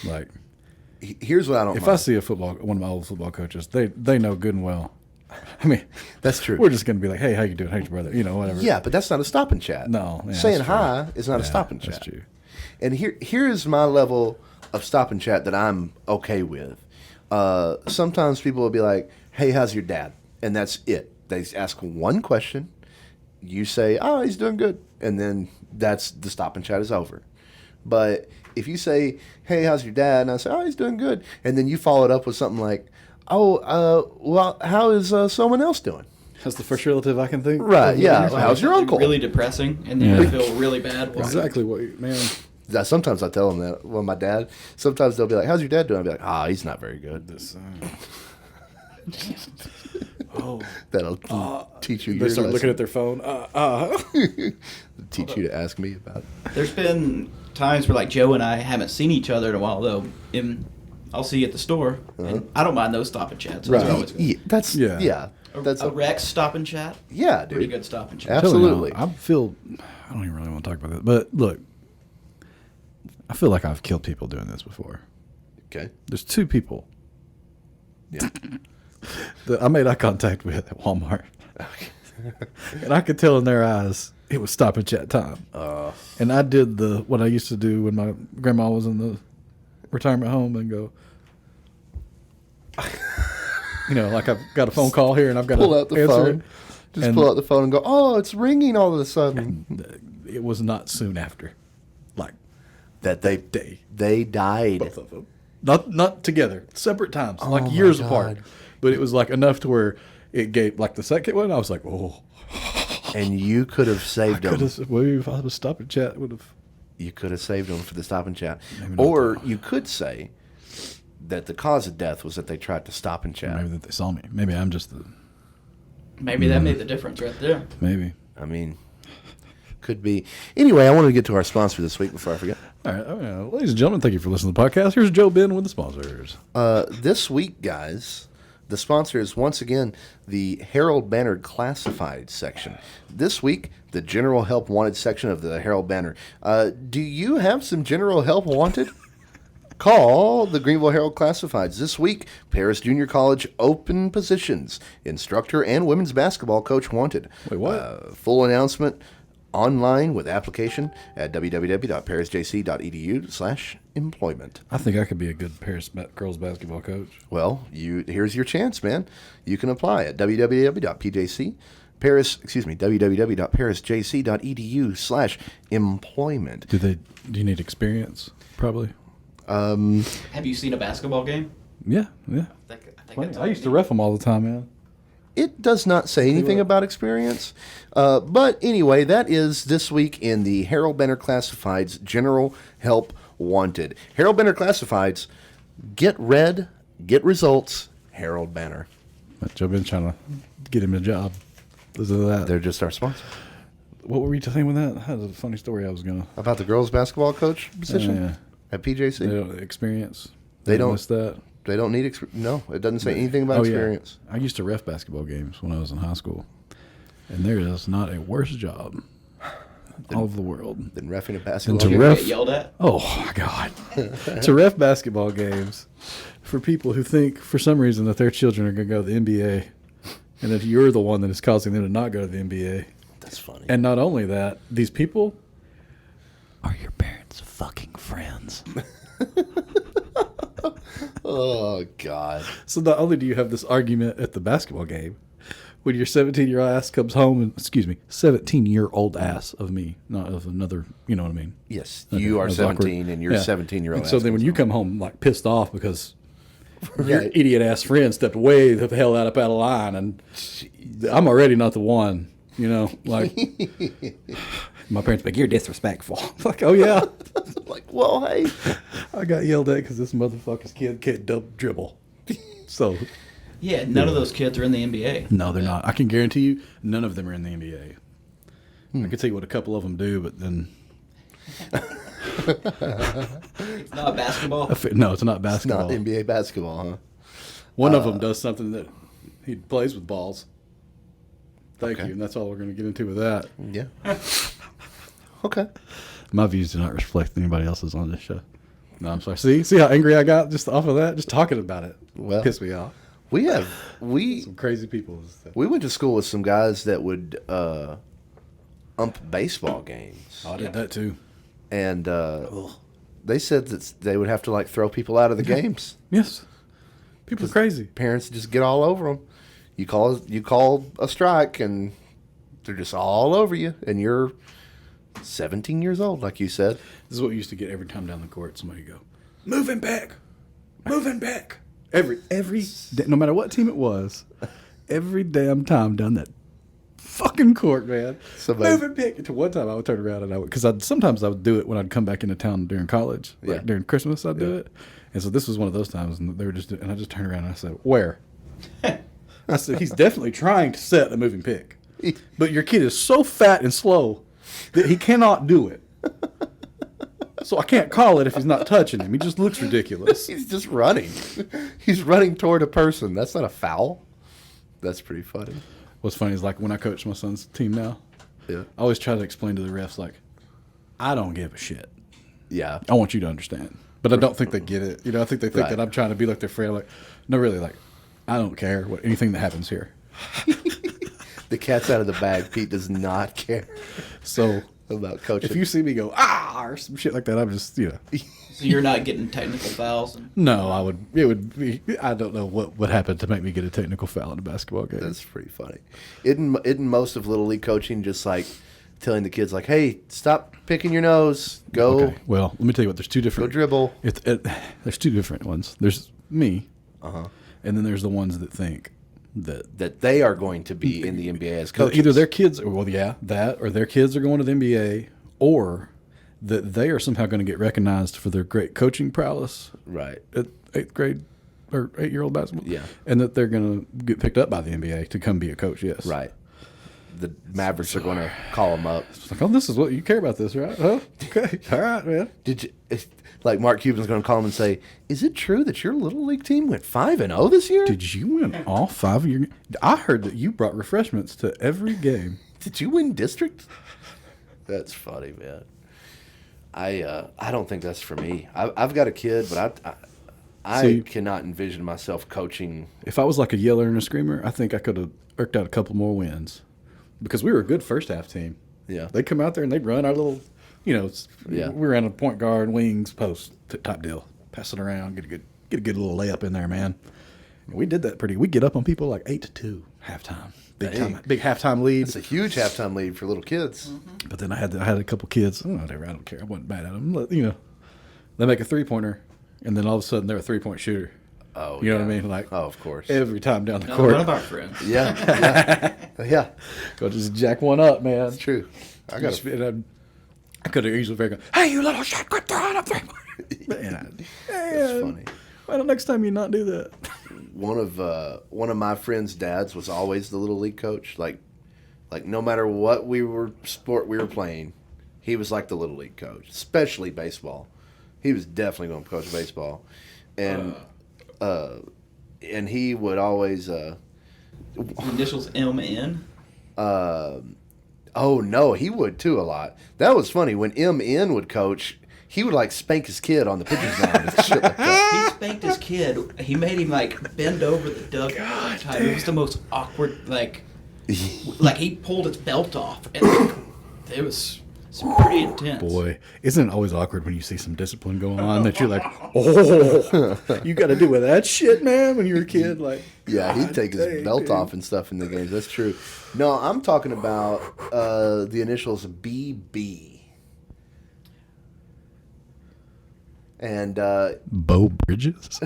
Like, here's what I don't if mind. I see one of my old football coaches, they know good and well. I mean, That's true. We're just going to be like, hey, how you doing? How's your brother? Whatever. Yeah, but that's not a stop and chat. No, yeah, saying that's true. hi is not a stop and chat. That's true. And here is my level of stop and chat that I'm okay with. Sometimes people will be like, "Hey, how's your dad?" And that's it. They ask one question. You say, "Oh, he's doing good," and then that's the stop and chat is over. But if you say, "Hey, how's your dad?" and I say, "Oh, he's doing good," and then you follow it up with something like, well, how is someone else doing? That's the first relative I can think. Right, yeah. Like, How's your uncle? Really depressing, and then you feel really bad. Exactly what, man. Sometimes I tell them that. Well, my dad, sometimes they'll be like, how's your dad doing? I'll be like, he's not very good. That'll teach you They your start looking lesson. at their phone. Teach you to ask me about it. There's been times where like Joe and I haven't seen each other in a while though. And I'll see you at the store, and I don't mind those stop and chats. Those are always good. Yeah, that's A Rex stop and chat. yeah, dude. Pretty good stop and chat. Absolutely. I don't even really want to talk about this, but look, I feel like I've killed people doing this before. Okay. There's two people Yeah. that I made eye contact with at Walmart, and I could tell in their eyes it was stop and chat time. And I did what I used to do when my grandma was in the retirement home and go, like I've got a phone call here and I've got Pull to out the answer phone. it. Just And pull out the phone and go, oh, it's ringing all of a sudden. It was not soon after, like That they died. both of them, not together, separate times, like my years God. apart. But it was like enough to where it gave like the second one. I was like, oh, And you could have saved them. if I was stop and chat, would have. You could have saved them for the stop and chat. Maybe not, Or though. you could say that the cause of death was that they tried to stop and chat. Maybe that they saw me. Maybe I'm just the. Maybe that made the difference right there. Maybe. I mean, could be. Anyway, I wanted to get to our sponsor this week before I forget. All right, ladies and gentlemen, thank you for listening to the podcast. Here's Joe Ben with the sponsors. This week, guys, the sponsor is once again the Herald Banner Classified section. This week, the General Help Wanted section of the Herald Banner. Do you have some General Help Wanted? Call the Greenville Herald Classifieds. This week, Paris Junior College open positions. Instructor and women's basketball coach wanted. Wait, what? Full announcement online with application at www.parisjc.edu/employment. I think I could be a good Paris girls basketball coach. Well, here's your chance, man. You can apply at www.parisjc.edu/employment. Do you need experience? Probably. Have you seen a basketball game? Yeah. I think that's I used to ref them all the time, man. It does not say anything about experience. But anyway, that is this week in the Herald Banner Classifieds General Help Wanted. Herald Banner Classifieds, get read, get results, Herald Banner. Joe Ben's trying to get him a job. Listen to that. They're just our sponsor. What were you saying with that? That was a funny story I was going to. About the girls basketball coach position Yeah. at PJC? They don't experience. They don't- miss that. They don't need no, it doesn't say anything about experience. Yeah. I used to ref basketball games when I was in high school, and there is not a worse job in all of the world Then reffing a than basketball to game. ref. Get yelled at? Oh my God, to ref basketball games for people who think for some reason that their children are going to go to the NBA, and that you're the one that is causing them to not go to the NBA. That's funny. And not only that, these people are your parents' fucking friends. Oh, God. So not only do you have this argument at the basketball game, when your 17-year-old ass comes home and, 17-year-old ass of me, not of another, you know what I mean? Yes, Okay, you are that was 17 awkward. and your Yeah. 17-year-old And so ass then when comes you home. come home like pissed off because your Right. idiot ass friend stepped way the hell out of line, and I'm already not the one, you know, like my parents be like, you're disrespectful. Like, oh yeah, Like, well, hey. I got yelled at because this motherfucker's kid can't dribble. So Yeah, none of those kids are in the NBA. no, they're not. I can guarantee you, none of them are in the NBA. I can tell you what a couple of them do, but then It's not basketball. no, it's not Not basketball. NBA basketball, huh? One of them does something that he plays with balls. Thank Okay. you, and that's all we're going to get into with that. Yeah. Okay. My views do not reflect anybody else's on this show. No, I'm sorry. See how angry I got just off of that? Just talking about it Well- pissed me off. We Some crazy people. we went to school with some guys that would ump baseball games, I did that too. and they said that they would have to like throw people out of the games. Yes. People are crazy. Parents just get all over them. You call a strike, and they're just all over you, and you're 17 years old, like you said. This is what we used to get every time down the court. Somebody would go, moving back. Every day, no matter what team it was, every damn time down that fucking court, man. Somebody- Moving back. To one time I would turn around and because sometimes I would do it when I'd come back into town during college, like Yeah. during Christmas I'd do it. And so this was one of those times, and they were and I just turned around and I said, "Where?" I said, "He's definitely trying to set a moving pick, but your kid is so fat and slow that he cannot do it. So I can't call it if he's not touching him. He just looks ridiculous." He's just running. He's running toward a person. That's not a foul. That's pretty funny. What's funny is like when I coach my son's team now, Yeah. I always try to explain to the refs like, I don't give a shit. Yeah. I want you to understand. But I don't think they get it. You know, I think they think Right. that I'm trying to be like their friend. I'm like, no, really, like, I don't care what anything that happens here. The cat's out of the bag. Pete does not care So about coaching. if you see me go, or some shit like that, I'm just, you know. So you're not getting technical fouls. No, it would be, I don't know what would happen to make me get a technical foul in a basketball game. That's pretty funny. Isn't most of Little League coaching just like telling the kids like, hey, stop picking your nose. Go Okay. Well, let me tell you what, there's two go different. dribble. There's two different ones. There's me, Uh-huh. and then there's the ones that think that That they are going to be in the NBA as coaches. either their kids, or well, yeah, that, or their kids are going to the NBA, or that they are somehow going to get recognized for their great coaching prowess Right. at 8th grade or 8-year-old basketball. Yeah. And that they're going to get picked up by the NBA to come be a coach, yes. Right. The Mavericks are going to call them up. It's like, oh, this is what you care about this, right? Huh? Okay. All right, man. Did you? Like Mark Cuban's going to call him and say, "Is it true that your little league team went 5-0 this year? Did you win all 5 of your I heard that you brought refreshments to every game. Did you win district?" That's funny, man. I don't think that's for me. I've got a kid, but I See, cannot envision myself coaching. If I was like a yeller and a screamer, I think I could have irked out a couple more wins. Because we were a good first half team. Yeah. They'd come out there and they'd run our little, Yeah. we were in a point guard, wings, post type deal. Pass it around, get a good little layup in there, man. And we did that we'd get up on people like 8-2 halftime. Big halftime lead. It's a huge halftime lead for little kids. Mm-hmm. But then I had a couple kids. Oh, whatever, I don't care. I wasn't bad at them. They make a 3-pointer, and then all of a sudden they're a 3-point shooter. Oh, You know what I mean? Like, Oh, of course. every time down the No, court. one of our friends. Yeah. Go just jack one up, man. It's true. I got to. I could have easily very gone, hey, you little shit, quit throwing up 3 That's That's funny. Why don't next time you not do that? One of my friends' dads was always the little league coach. Like no matter what sport we were playing, he was like the little league coach, especially baseball. He was definitely going to coach baseball, and he would always. Initials MN. Oh no, he would too a lot. That was funny when MN would coach. He would like spank his kid on the pitcher's mound and shit like that. He spanked his kid. He made him like bend over the dugout. It was the most awkward. Like he pulled his belt off, and it was pretty intense. Boy, isn't it always awkward when you see some discipline going on that you're like, oh, you got to deal with that shit, man, when you're a kid? Like, Yeah, he'd take his belt off and stuff in the games. That's true. No, I'm talking about the initials BB. And Bo Bridges?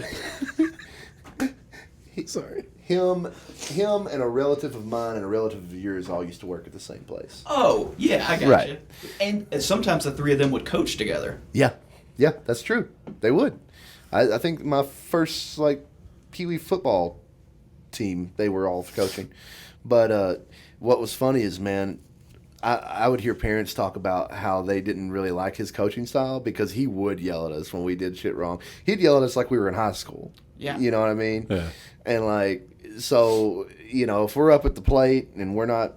Sorry. him and a relative of mine and a relative of yours all used to work at the same place. Oh yeah, I got Right. you. And sometimes the three of them would coach together. Yeah, that's true. They would. I think my first like Pee Wee football team, they were all coaching. But what was funny is, man, I would hear parents talk about how they didn't really like his coaching style because he would yell at us when we did shit wrong. He'd yell at us like we were in high school. Yeah. You know what I mean? Yeah. And like, so, if we're up at the plate and we're not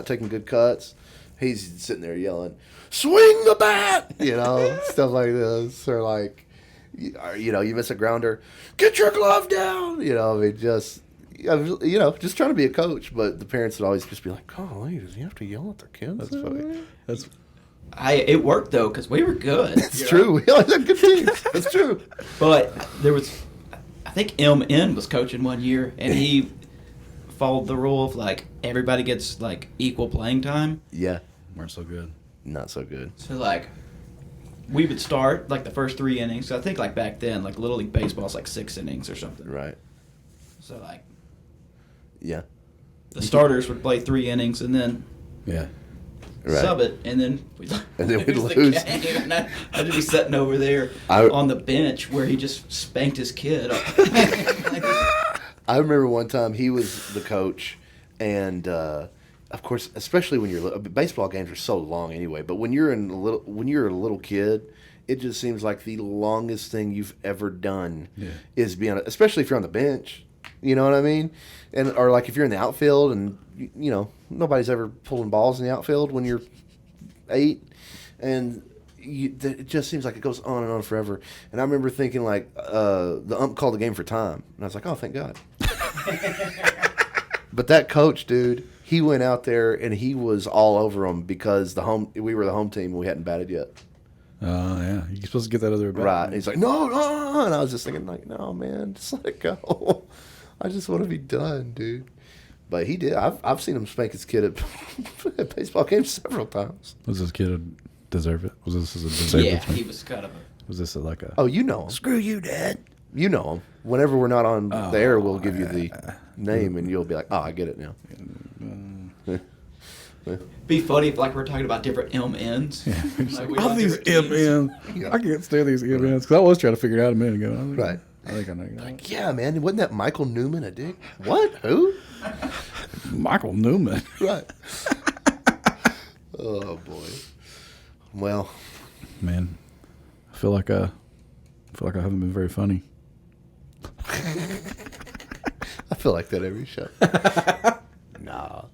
taking good cuts, he's sitting there yelling, "Swing the bat!" Stuff like this. Or like, you miss a grounder, "Get your glove down!" Just trying to be a coach. But the parents would always just be like, "Golly, does he have to yell at their kids?" That's funny. That's It worked though because we were good. It's true. We always had good teams. That's true. But there was, I think MN was coaching one year, and he followed the rule of like everybody gets like equal playing time. Yeah, weren't so good. not so good. So like we would start like the first 3 innings. So I think like back then, like Little League Baseball is like 6 innings or something. Right. So like Yeah. the starters would play 3 innings and then Yeah. Right. sub it, and then we'd we'd lose the lose. game. And I'd be sitting over there I- on the bench where he just spanked his kid. I remember one time he was the coach, and of course, especially when baseball games are so long anyway. But when you're a little kid, it just seems like the longest thing you've ever done is be especially if you're on the bench. You know what I mean? Or like if you're in the outfield and nobody's ever pulling balls in the outfield when you're 8, and it just seems like it goes on and on forever. And I remember thinking like the ump called the game for time, and I was like, oh, thank God. But that coach, dude, he went out there and he was all over them because we were the home team and we hadn't batted yet. Oh, yeah. You're supposed to get that other bat. Right. And he's like, no, and I was just thinking like, no, man, just let it go. I just want to be done, dude. But he did. I've seen him spank his kid at baseball games several times. Was this kid deserve it? Was this a disabled Yeah, thing? he was kind of Was this like a... Oh, you know him. Screw you, Dad. You know him. Whenever we're not on the air, we'll give you the name, and you'll be like, oh, I get it now. Be funny if like we're talking about different MNs. Yeah. Like, we All want these different teams. MN. I can't stand these MNs because I was trying to figure it out a minute ago. Right. I think I know. Yeah, man. Wasn't that Michael Newman a dick? What? Who? Michael Newman. Right. Oh boy. Well, Man, I feel like I haven't been very funny. I feel like that every show. Nah.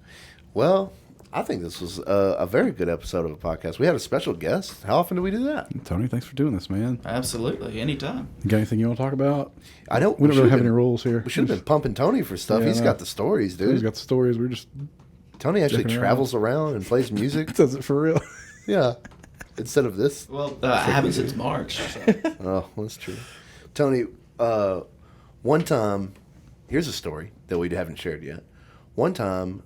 Well, I think this was a very good episode of a podcast. We had a special guest. How often do we do that? Tony, thanks for doing this, man. Absolutely, anytime. You got anything you want to talk about? I know We don't really have any rules here. We should have been pumping Tony for stuff. Yeah, He's I know. got the stories, dude. He's got the stories. We're just Tony actually Checking travels around and plays music. does it for real. Yeah. Instead of this. Well, I haven't since March. So. Oh, that's true. Tony, one time, here's a story that we haven't shared yet. One time,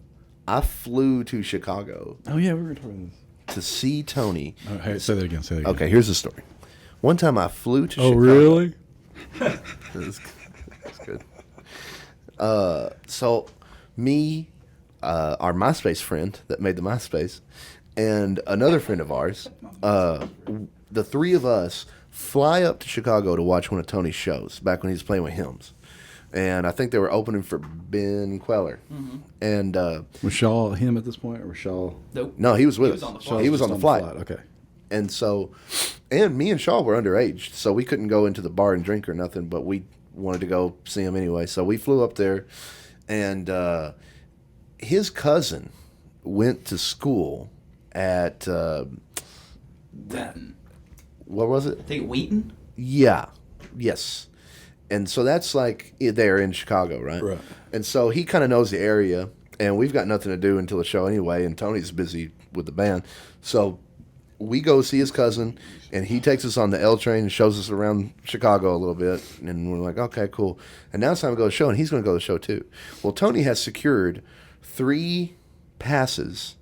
I flew to Chicago Oh yeah, we were talking about to see Tony. this. Oh, hey, say that again. Say that again. Okay, here's the story. One time I flew to Oh Chicago. really? That's good. So, me, our MySpace friend that made the MySpace, and another friend of ours, the three of us fly up to Chicago to watch one of Tony's shows back when he was playing with Hymns. And I think they were opening for Ben Queller. Mm-hmm. And Was Shaw him at this point, or was Shaw? Nope. no, he was with was us. on the flight. He was on the flight. Okay. And so, and me and Shaw were underage, so we couldn't go into the bar and drink or nothing, but we wanted to go see him anyway. So we flew up there, and his cousin went to school at, Wheaton. what was it? I think Wheaton. Yeah. Yes. And so that's like there in Chicago, right? Right. And so he kind of knows the area, and we've got nothing to do until the show anyway, and Tony's busy with the band. So we go see his cousin, and he takes us on the L train and shows us around Chicago a little bit, and we're like, okay, cool. And now it's time to go to the show, and he's going to go to the show too. Well, Tony has secured 3 passes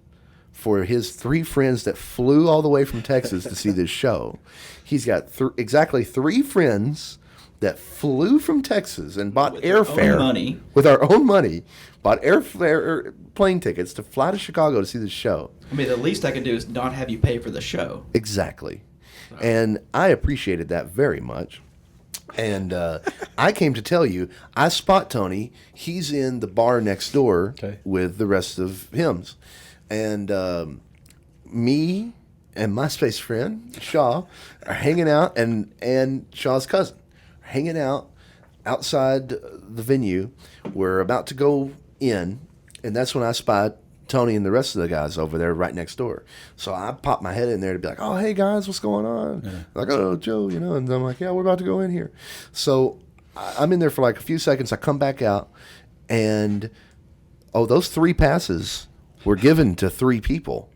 for his 3 friends that flew all the way from Texas to see this show. He's got exactly 3 friends that flew from Texas and bought With their own airfare money. with our own money, bought airfare, plane tickets to fly to Chicago to see the show. I mean, the least I could do is not have you pay for the show. Exactly. And I appreciated that very much. And I came to tell you, I spot Tony. He's in the bar next door Okay. with the rest of Hymns. And me and my space friend, Shaw, are hanging out, and Shaw's cousin, are hanging out outside the venue. We're about to go in, and that's when I spied Tony and the rest of the guys over there right next door. So I popped my head in there to be like, oh, hey, guys, what's going on? Like, oh, Joe, and I'm like, yeah, we're about to go in here. So I'm in there for like a few seconds. I come back out, and, those 3 passes were given to 3 people.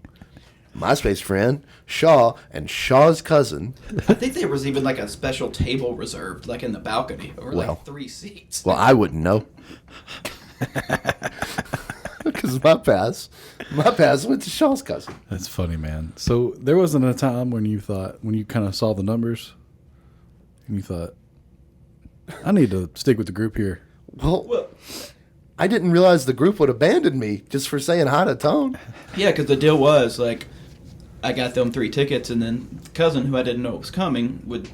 My space friend, Shaw, and Shaw's cousin. I think there was even like a special table reserved, like in the balcony, or Well. like 3 seats. Well, I wouldn't know. Because my pass went to Shaw's cousin. That's funny, man. So there wasn't a time when you kind of saw the numbers, and you thought, I need to stick with the group here. Well, I didn't realize the group would abandon me just for saying hi to Tone. Yeah, because the deal was like, I got them 3 tickets, and then the cousin, who I didn't know was coming, would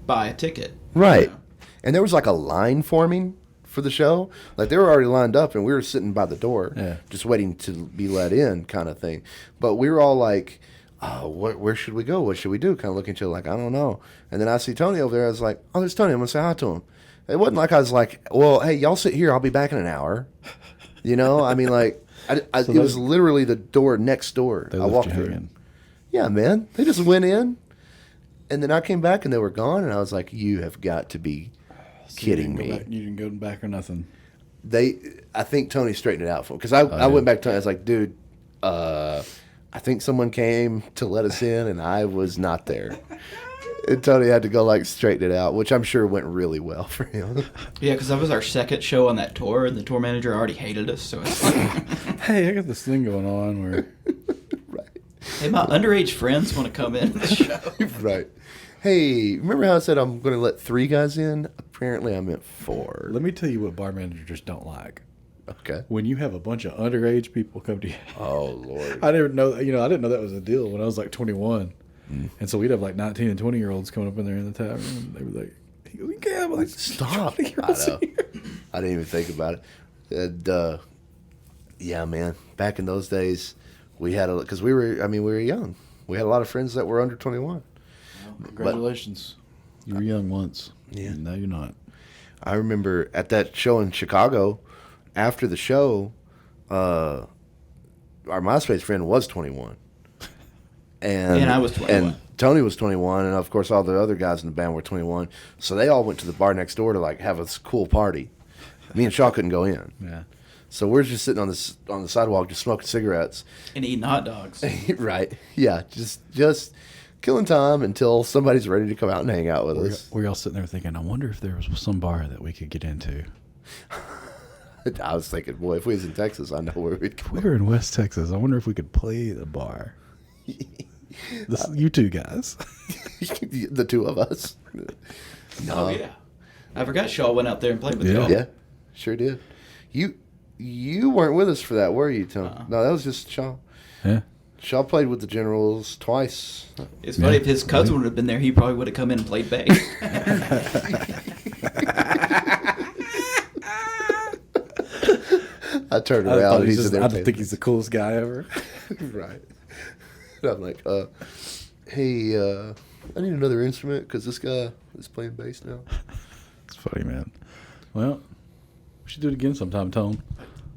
buy a ticket. Right. You know? And there was like a line forming for the show. Like they were already lined up, and we were sitting by the door, Yeah. just waiting to be let in, kind of thing. But we were all like, oh, where should we go? What should we do? Kind of looking at each other like, I don't know. And then I see Tony over there. I was like, oh, there's Tony. I'm going to say hi to him. It wasn't like I was like, well, hey, y'all sit here. I'll be back in an hour. You know? I mean, like, it was literally the door next door. They I left walked you through. hanging. Yeah, man. They just went in. And then I came back, and they were gone. And I was like, you have got to be kidding me. You didn't go back or nothing. I think Tony straightened it out for him. Because I went back to Tony. I was like, dude, I think someone came to let us in, and I was not there. And Tony had to go, like, straighten it out, which I'm sure went really well for him. Yeah, because that was our second show on that tour, and the tour manager already hated us. So it's like, Hey, I got this thing going on where Right. hey, my underage friends want to come in the show. Right. Hey, remember how I said I'm going to let 3 guys in? Apparently I meant 4. let me tell you what bar managers don't like. Okay. when you have a bunch of underage people come to you. Oh Lord. I didn't know. I didn't know that was a deal when I was like 21, and so we'd have like 19 and 20-year-olds coming up in there in the tavern, and they were like, "He goes, you can't have all these Stop. 20-year-olds I know. here." I didn't even think about it. And, yeah, man. Back in those days, we had because we were young. We had a lot of friends that were under 21. Congratulations, you were young once. Yeah. And now you're not. I remember at that show in Chicago, after the show, our MySpace friend was 21. And I was 21. And Tony was 21, and of course all the other guys in the band were 21. So they all went to the bar next door to like have a cool party. Me and Shaw couldn't go in. Yeah. So we're just sitting on the sidewalk, just smoking cigarettes. And eating hot dogs. Right. Yeah. Just killing time until somebody's ready to come out and hang out with us. We're all sitting there thinking, I wonder if there was some bar that we could get into. I was thinking, boy, if we was in Texas, I know where we'd We go. were in West Texas. I wonder if we could play the bar. You two guys. The two of us. Oh, yeah. I forgot Shaw went out there and played with y'all. Yeah, sure did. You weren't with us for that, were you, Tony? No, that was just Shaw. Yeah. Shaw played with the Generals twice. It's funny, if his cousin would have been there, he probably would have come in and played bass. I turned around and he's in there. I don't think he's the coolest guy ever. Right. And I'm like, hey, I need another instrument because this guy is playing bass now. It's funny, man. Well, we should do it again sometime, Tone.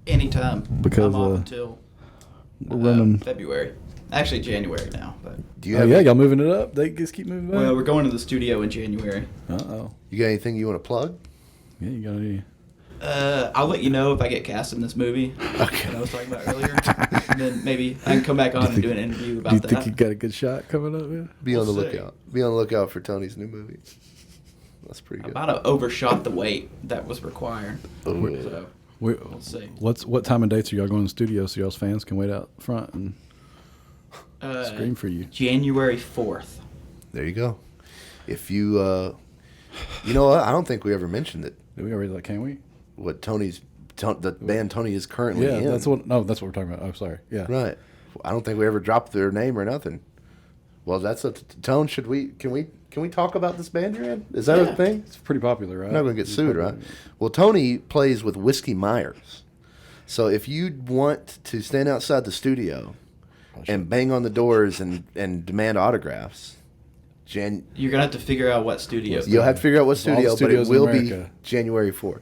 Anytime. Because, I'm off until We're running. February. Actually, January now. But Do you Oh, have yeah, y'all moving it up? They just keep moving well, up? we're going to the studio in January. Uh-oh. you got anything you want to plug? Yeah, you got any? I'll let you know if I get cast in this movie Okay. that I was talking about earlier. And then maybe I can come back on and do an interview about Do you that. think you got a good shot coming up, man? Be on the We'll see. lookout. Be on the lookout for Tony's new movie. That's pretty good. About to overshot the weight that was required. Ooh. So We'll see. What time and dates are y'all going to the studio so y'all's fans can wait out front and scream for you? January 4th. There you go. If you, you know what? I don't think we ever mentioned it. Did we already can we? What the band Tony is currently Yeah, in. that's what we're talking about. Oh, sorry. Yeah. Right. I don't think we ever dropped their name or nothing. Well, that's up to Tone. Can we talk about this band you're in? Is that a thing? It's pretty popular, right? We're not going to get sued, right? Well, Tony plays with Whiskey Myers. So if you want to stand outside the studio and bang on the doors and demand autographs, You're going to have to figure out what studio. you'll have to figure out what All the studio, but it studios in will be America. January 4th.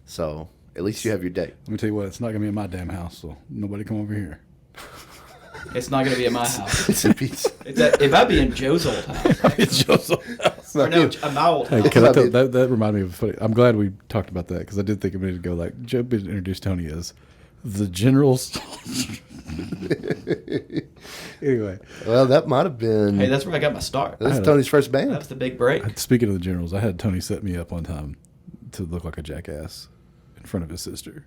So at least you have your date. Let me tell you what, it's not going to be in my damn house, so nobody come over here. It's not going to be at my house. It's a piece. It might be in Joe's old house. It's just Or no, my old Hey, house. can I tell, that reminded me of funny. I'm glad we talked about that because I did think a minute ago, like, Joe introduced Tony as the Generals. Anyway, Well, that might have been. Hey, that's where I got my start. That's Tony's first That band. was the big break. speaking of the Generals, I had Tony set me up one time to look like a jackass in front of his sister.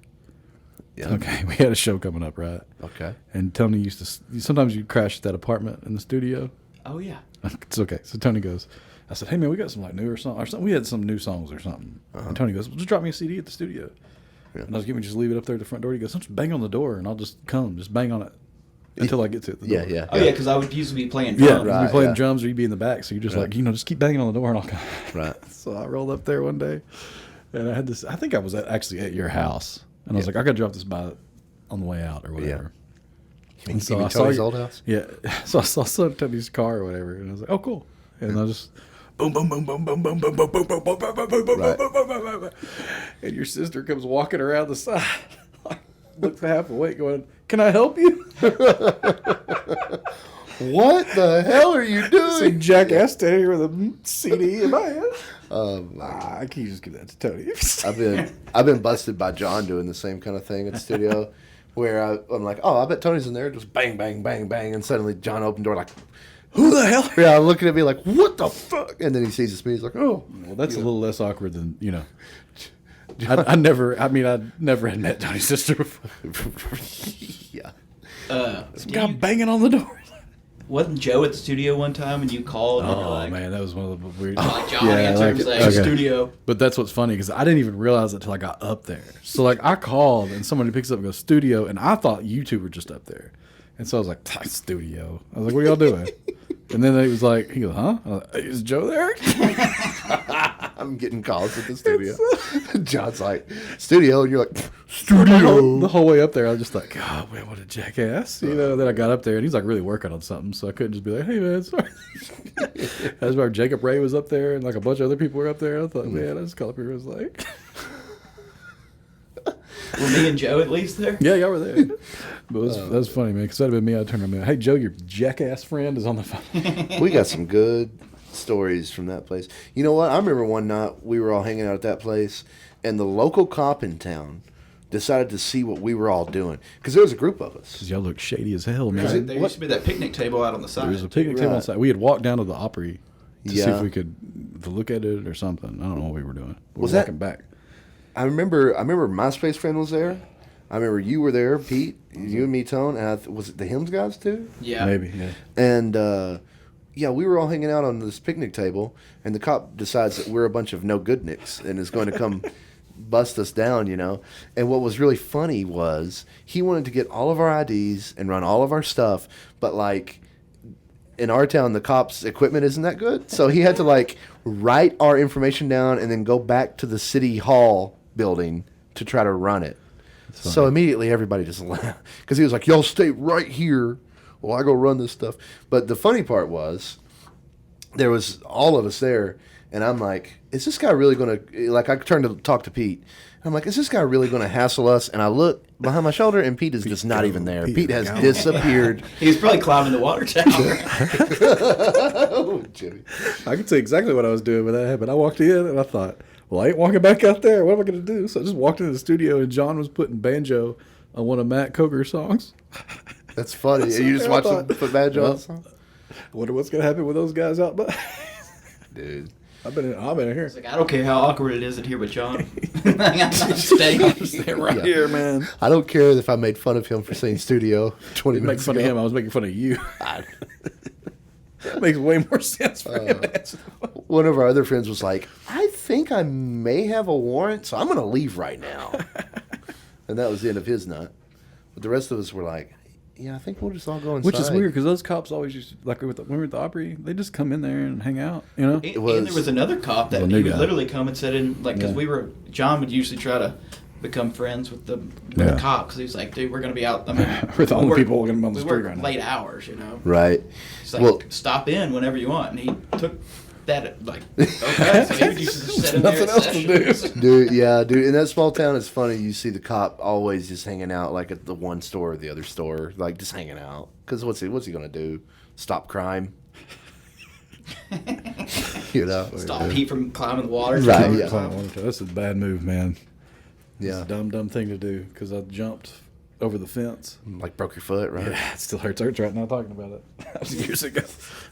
Yeah. Okay, we had a show coming up, right? Okay. And Tony used to, sometimes you crash at that apartment in the studio. Oh, yeah. It's okay. So Tony goes, I said, hey man, we got some like newer songs or something. We had some new songs or something. And Tony goes, well, just drop me a CD at the studio. Yeah. And I was giving just leave it up there at the front door. He goes, just bang on the door and I'll just come, just bang on it until I get to it. The Yeah, door. yeah. Oh, yeah, because I would usually be playing Yeah, drums. you'd Right, be playing yeah. drums or you'd be in the back. So you're just Right. like, just keep banging on the door and I'll come. Right. So I rolled up there one day and I had this, I think I was actually at your house. And I was like, I got to drop this by on the way out or whatever. And You mean Tony's old house? Yeah. So I saw Tony's car or whatever, and I was like, "Oh, cool." And I just boom, boom, boom, boom, boom, boom, boom, boom, boom, boom, boom, boom, boom, boom, boom, Right. boom, boom, boom, boom. And your sister comes walking around the side, looks half awake, going, "Can I help you?" What the hell are you See doing? jackass standing here with a CD in my hand. I can't just give that to Tony. I've been busted by John doing the same kind of thing at the studio, where I'm like, oh, I bet Tony's in there, just bang, bang, bang, bang, and suddenly John opened the door like, Who the hell? yeah, looking at me like, what the fuck? And then he sees us, he's like, oh, Well, that's a little less awkward than I never had met Tony's sister before. yeah. Some guy banging on the door. Wasn't Joe at the studio one time and you called? And Oh, like, man, that was one of the weird... Like John answered and was like, studio. But that's what's funny, because I didn't even realize it until I got up there. So, like, I called, and somebody picks up and goes, studio, and I thought you two were just up there. And so I was like, studio. I was like, what are y'all doing? And then he was like, huh? I was like, is Joe there? I'm getting calls at the studio. John's like, studio, and you're like, studio. The whole way up there, I was just like, oh, man, what a jackass. You know, then I got up there, and he's like really working on something, so I couldn't just be like, hey, man, sorry. That's where Jacob Ray was up there, and like a bunch of other people were up there. I thought, man, I just called up here and was like... Were me and Joe at least there? Yeah, y'all were there. But that was funny, man, because that'd have been me. I'd turn around and be like, hey, Joe, your jackass friend is on the phone. We got some good stories from that place. You know what? I remember one night we were all hanging out at that place, and the local cop in town decided to see what we were all doing, because there was a group of us. Because y'all look shady as hell, man. Right. There used to be that picnic table out on the side. There was a picnic table on the side. We had walked down to the Opry to see if we could look at it or something. I don't know what we were doing. We were walking back. I remember my space friend was there. I remember you were there, Pete. You and me, Tone. And was it the Hymns guys too? Yeah, maybe. Yeah. And we were all hanging out on this picnic table, and the cop decides that we're a bunch of no good nicks and is going to come bust us down, you know. And what was really funny was he wanted to get all of our IDs and run all of our stuff, but like in our town, the cops' equipment isn't that good, so he had to like write our information down and then go back to the city hall building to try to run it. So immediately everybody just laughed because he was like, y'all stay right here while I go run this stuff. But the funny part was there was all of us there, and I'm like, is this guy really going to, like, I turned to talk to Pete. I'm like, is this guy really going to hassle us? And I look behind my shoulder, and Pete is just not even there. Pete has disappeared. He was probably climbing the water tower. Oh, Jimmy. I can say exactly what I was doing when that happened. I walked in, and I thought, well, I ain't walking back out there. What am I going to do? So I just walked into the studio, and John was putting banjo on one of Matt Coger's songs. That's funny. And you just watched him put banjo on the song? I wonder what's going to happen with those guys out by. Dude. I've been in here. It's like, I don't care how awkward it is in here with John. I'm staying right here, man. I don't care if I made fun of him for saying studio 20 Make minutes fun ago. of him. I was making fun of you. Makes way more sense for him. One of our other friends was like, I think I may have a warrant, so I'm going to leave right now. And that was the end of his nut. But the rest of us were like, yeah, I think we'll just all go inside. Which is weird, because those cops always used to, like when we were at the Opry, they just come in there and hang out, you know? And there was another cop that he would literally come and sit in, like, because John would usually try to become friends with the cop, because he was like, dude, we're going to be out. I mean, we're the only people walking on the street we work right now. late hours, you know? Right. He's like, stop in whenever you want. And he took that, like, okay. So he would used to sit in there Nothing else to do. Dude, in that small town, it's funny. You see the cop always just hanging out, like at the one store or the other store, like just hanging out. Because what's he going to do? Stop crime? You know? Stop Pete from climbing the water. Right, yeah. That's a bad move, man. Yeah. It's a dumb thing to do, because I jumped over the fence. Like broke your foot, right? Yeah, it still hurts right now talking about it. That was years ago.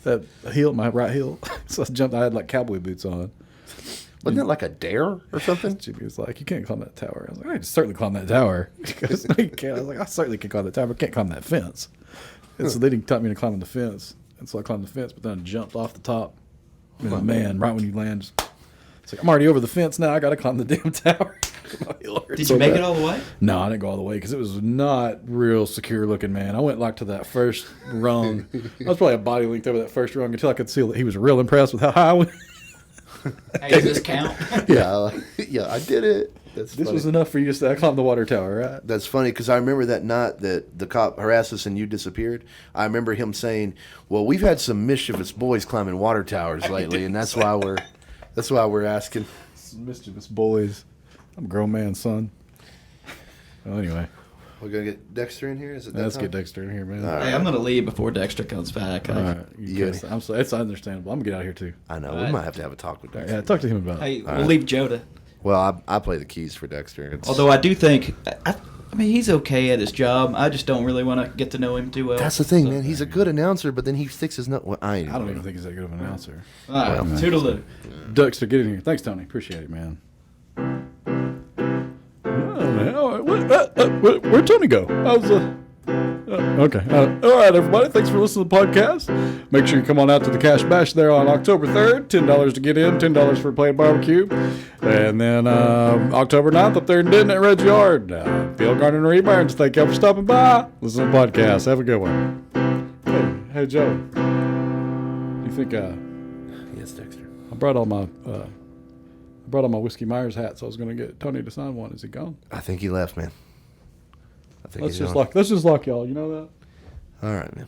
That heel, my right heel. So I jumped. I had like cowboy boots on. Wasn't that like a dare or something? Jimmy was like, "You can't climb that tower." I was like, "I can certainly climb that tower." Because no, you can't. I was like, "I certainly can climb that tower, but I can't climb that fence." And so they didn't taught me to climb the fence, and so I climbed the fence, but then I jumped off the top. And man, right when you land, it's like I'm already over the fence now. I got to climb the damn tower. Did you make it all the way? No, I didn't go all the way because it was not real secure looking, man. I went like to that first rung. I was probably a body length over that first rung until I could see that he was real impressed with how high I went. Hey, does this count? Yeah, I did it. This was enough for you to say I climbed the water tower, right? That's funny because I remember that night that the cop harassed us and you disappeared. I remember him saying, "Well, we've had some mischievous boys climbing water towers lately, and that's why we're asking." Some mischievous boys. I'm a grown man, son. Well, anyway. We're going to get Dexter in here? Is it that Let's time? get Dexter in here, man. Hey, I'm going to leave before Dexter comes back. All right. Yeah. I'm sorry. It's understandable. I'm going to get out of here, too. I know. We might have to have a talk with Dexter. Yeah, talk to him about it. Hey, we'll leave Joe to... Well, I play the keys for Dexter. Although I do think... I mean, he's okay at his job. I just don't really want to get to know him too well. That's the thing, man. He's a good announcer, but then he sticks his nose... Well, I don't even think he's that good of an announcer. All right, toodaloo. Dexter, get in here. Thanks, Tony. Appreciate it, man. Oh, man. Where'd Tony go? Okay. All right, everybody. Thanks for listening to the podcast. Make sure you come on out to the Cash Bash there on October 3rd. $10 to get in, $10 for plain barbecue. And then October 9th up there in Denton at Red Yard. Field Garden and Reburns, thank you for stopping by. Listen to the podcast. Have a good one. Hey, Joe. You think Yes, Dexter. I brought all my Whiskey Myers hats. I was going to get Tony to sign one. Is he gone? I think he left, man. I think Let's he's just gone. lock y'all. You know that? All right, man.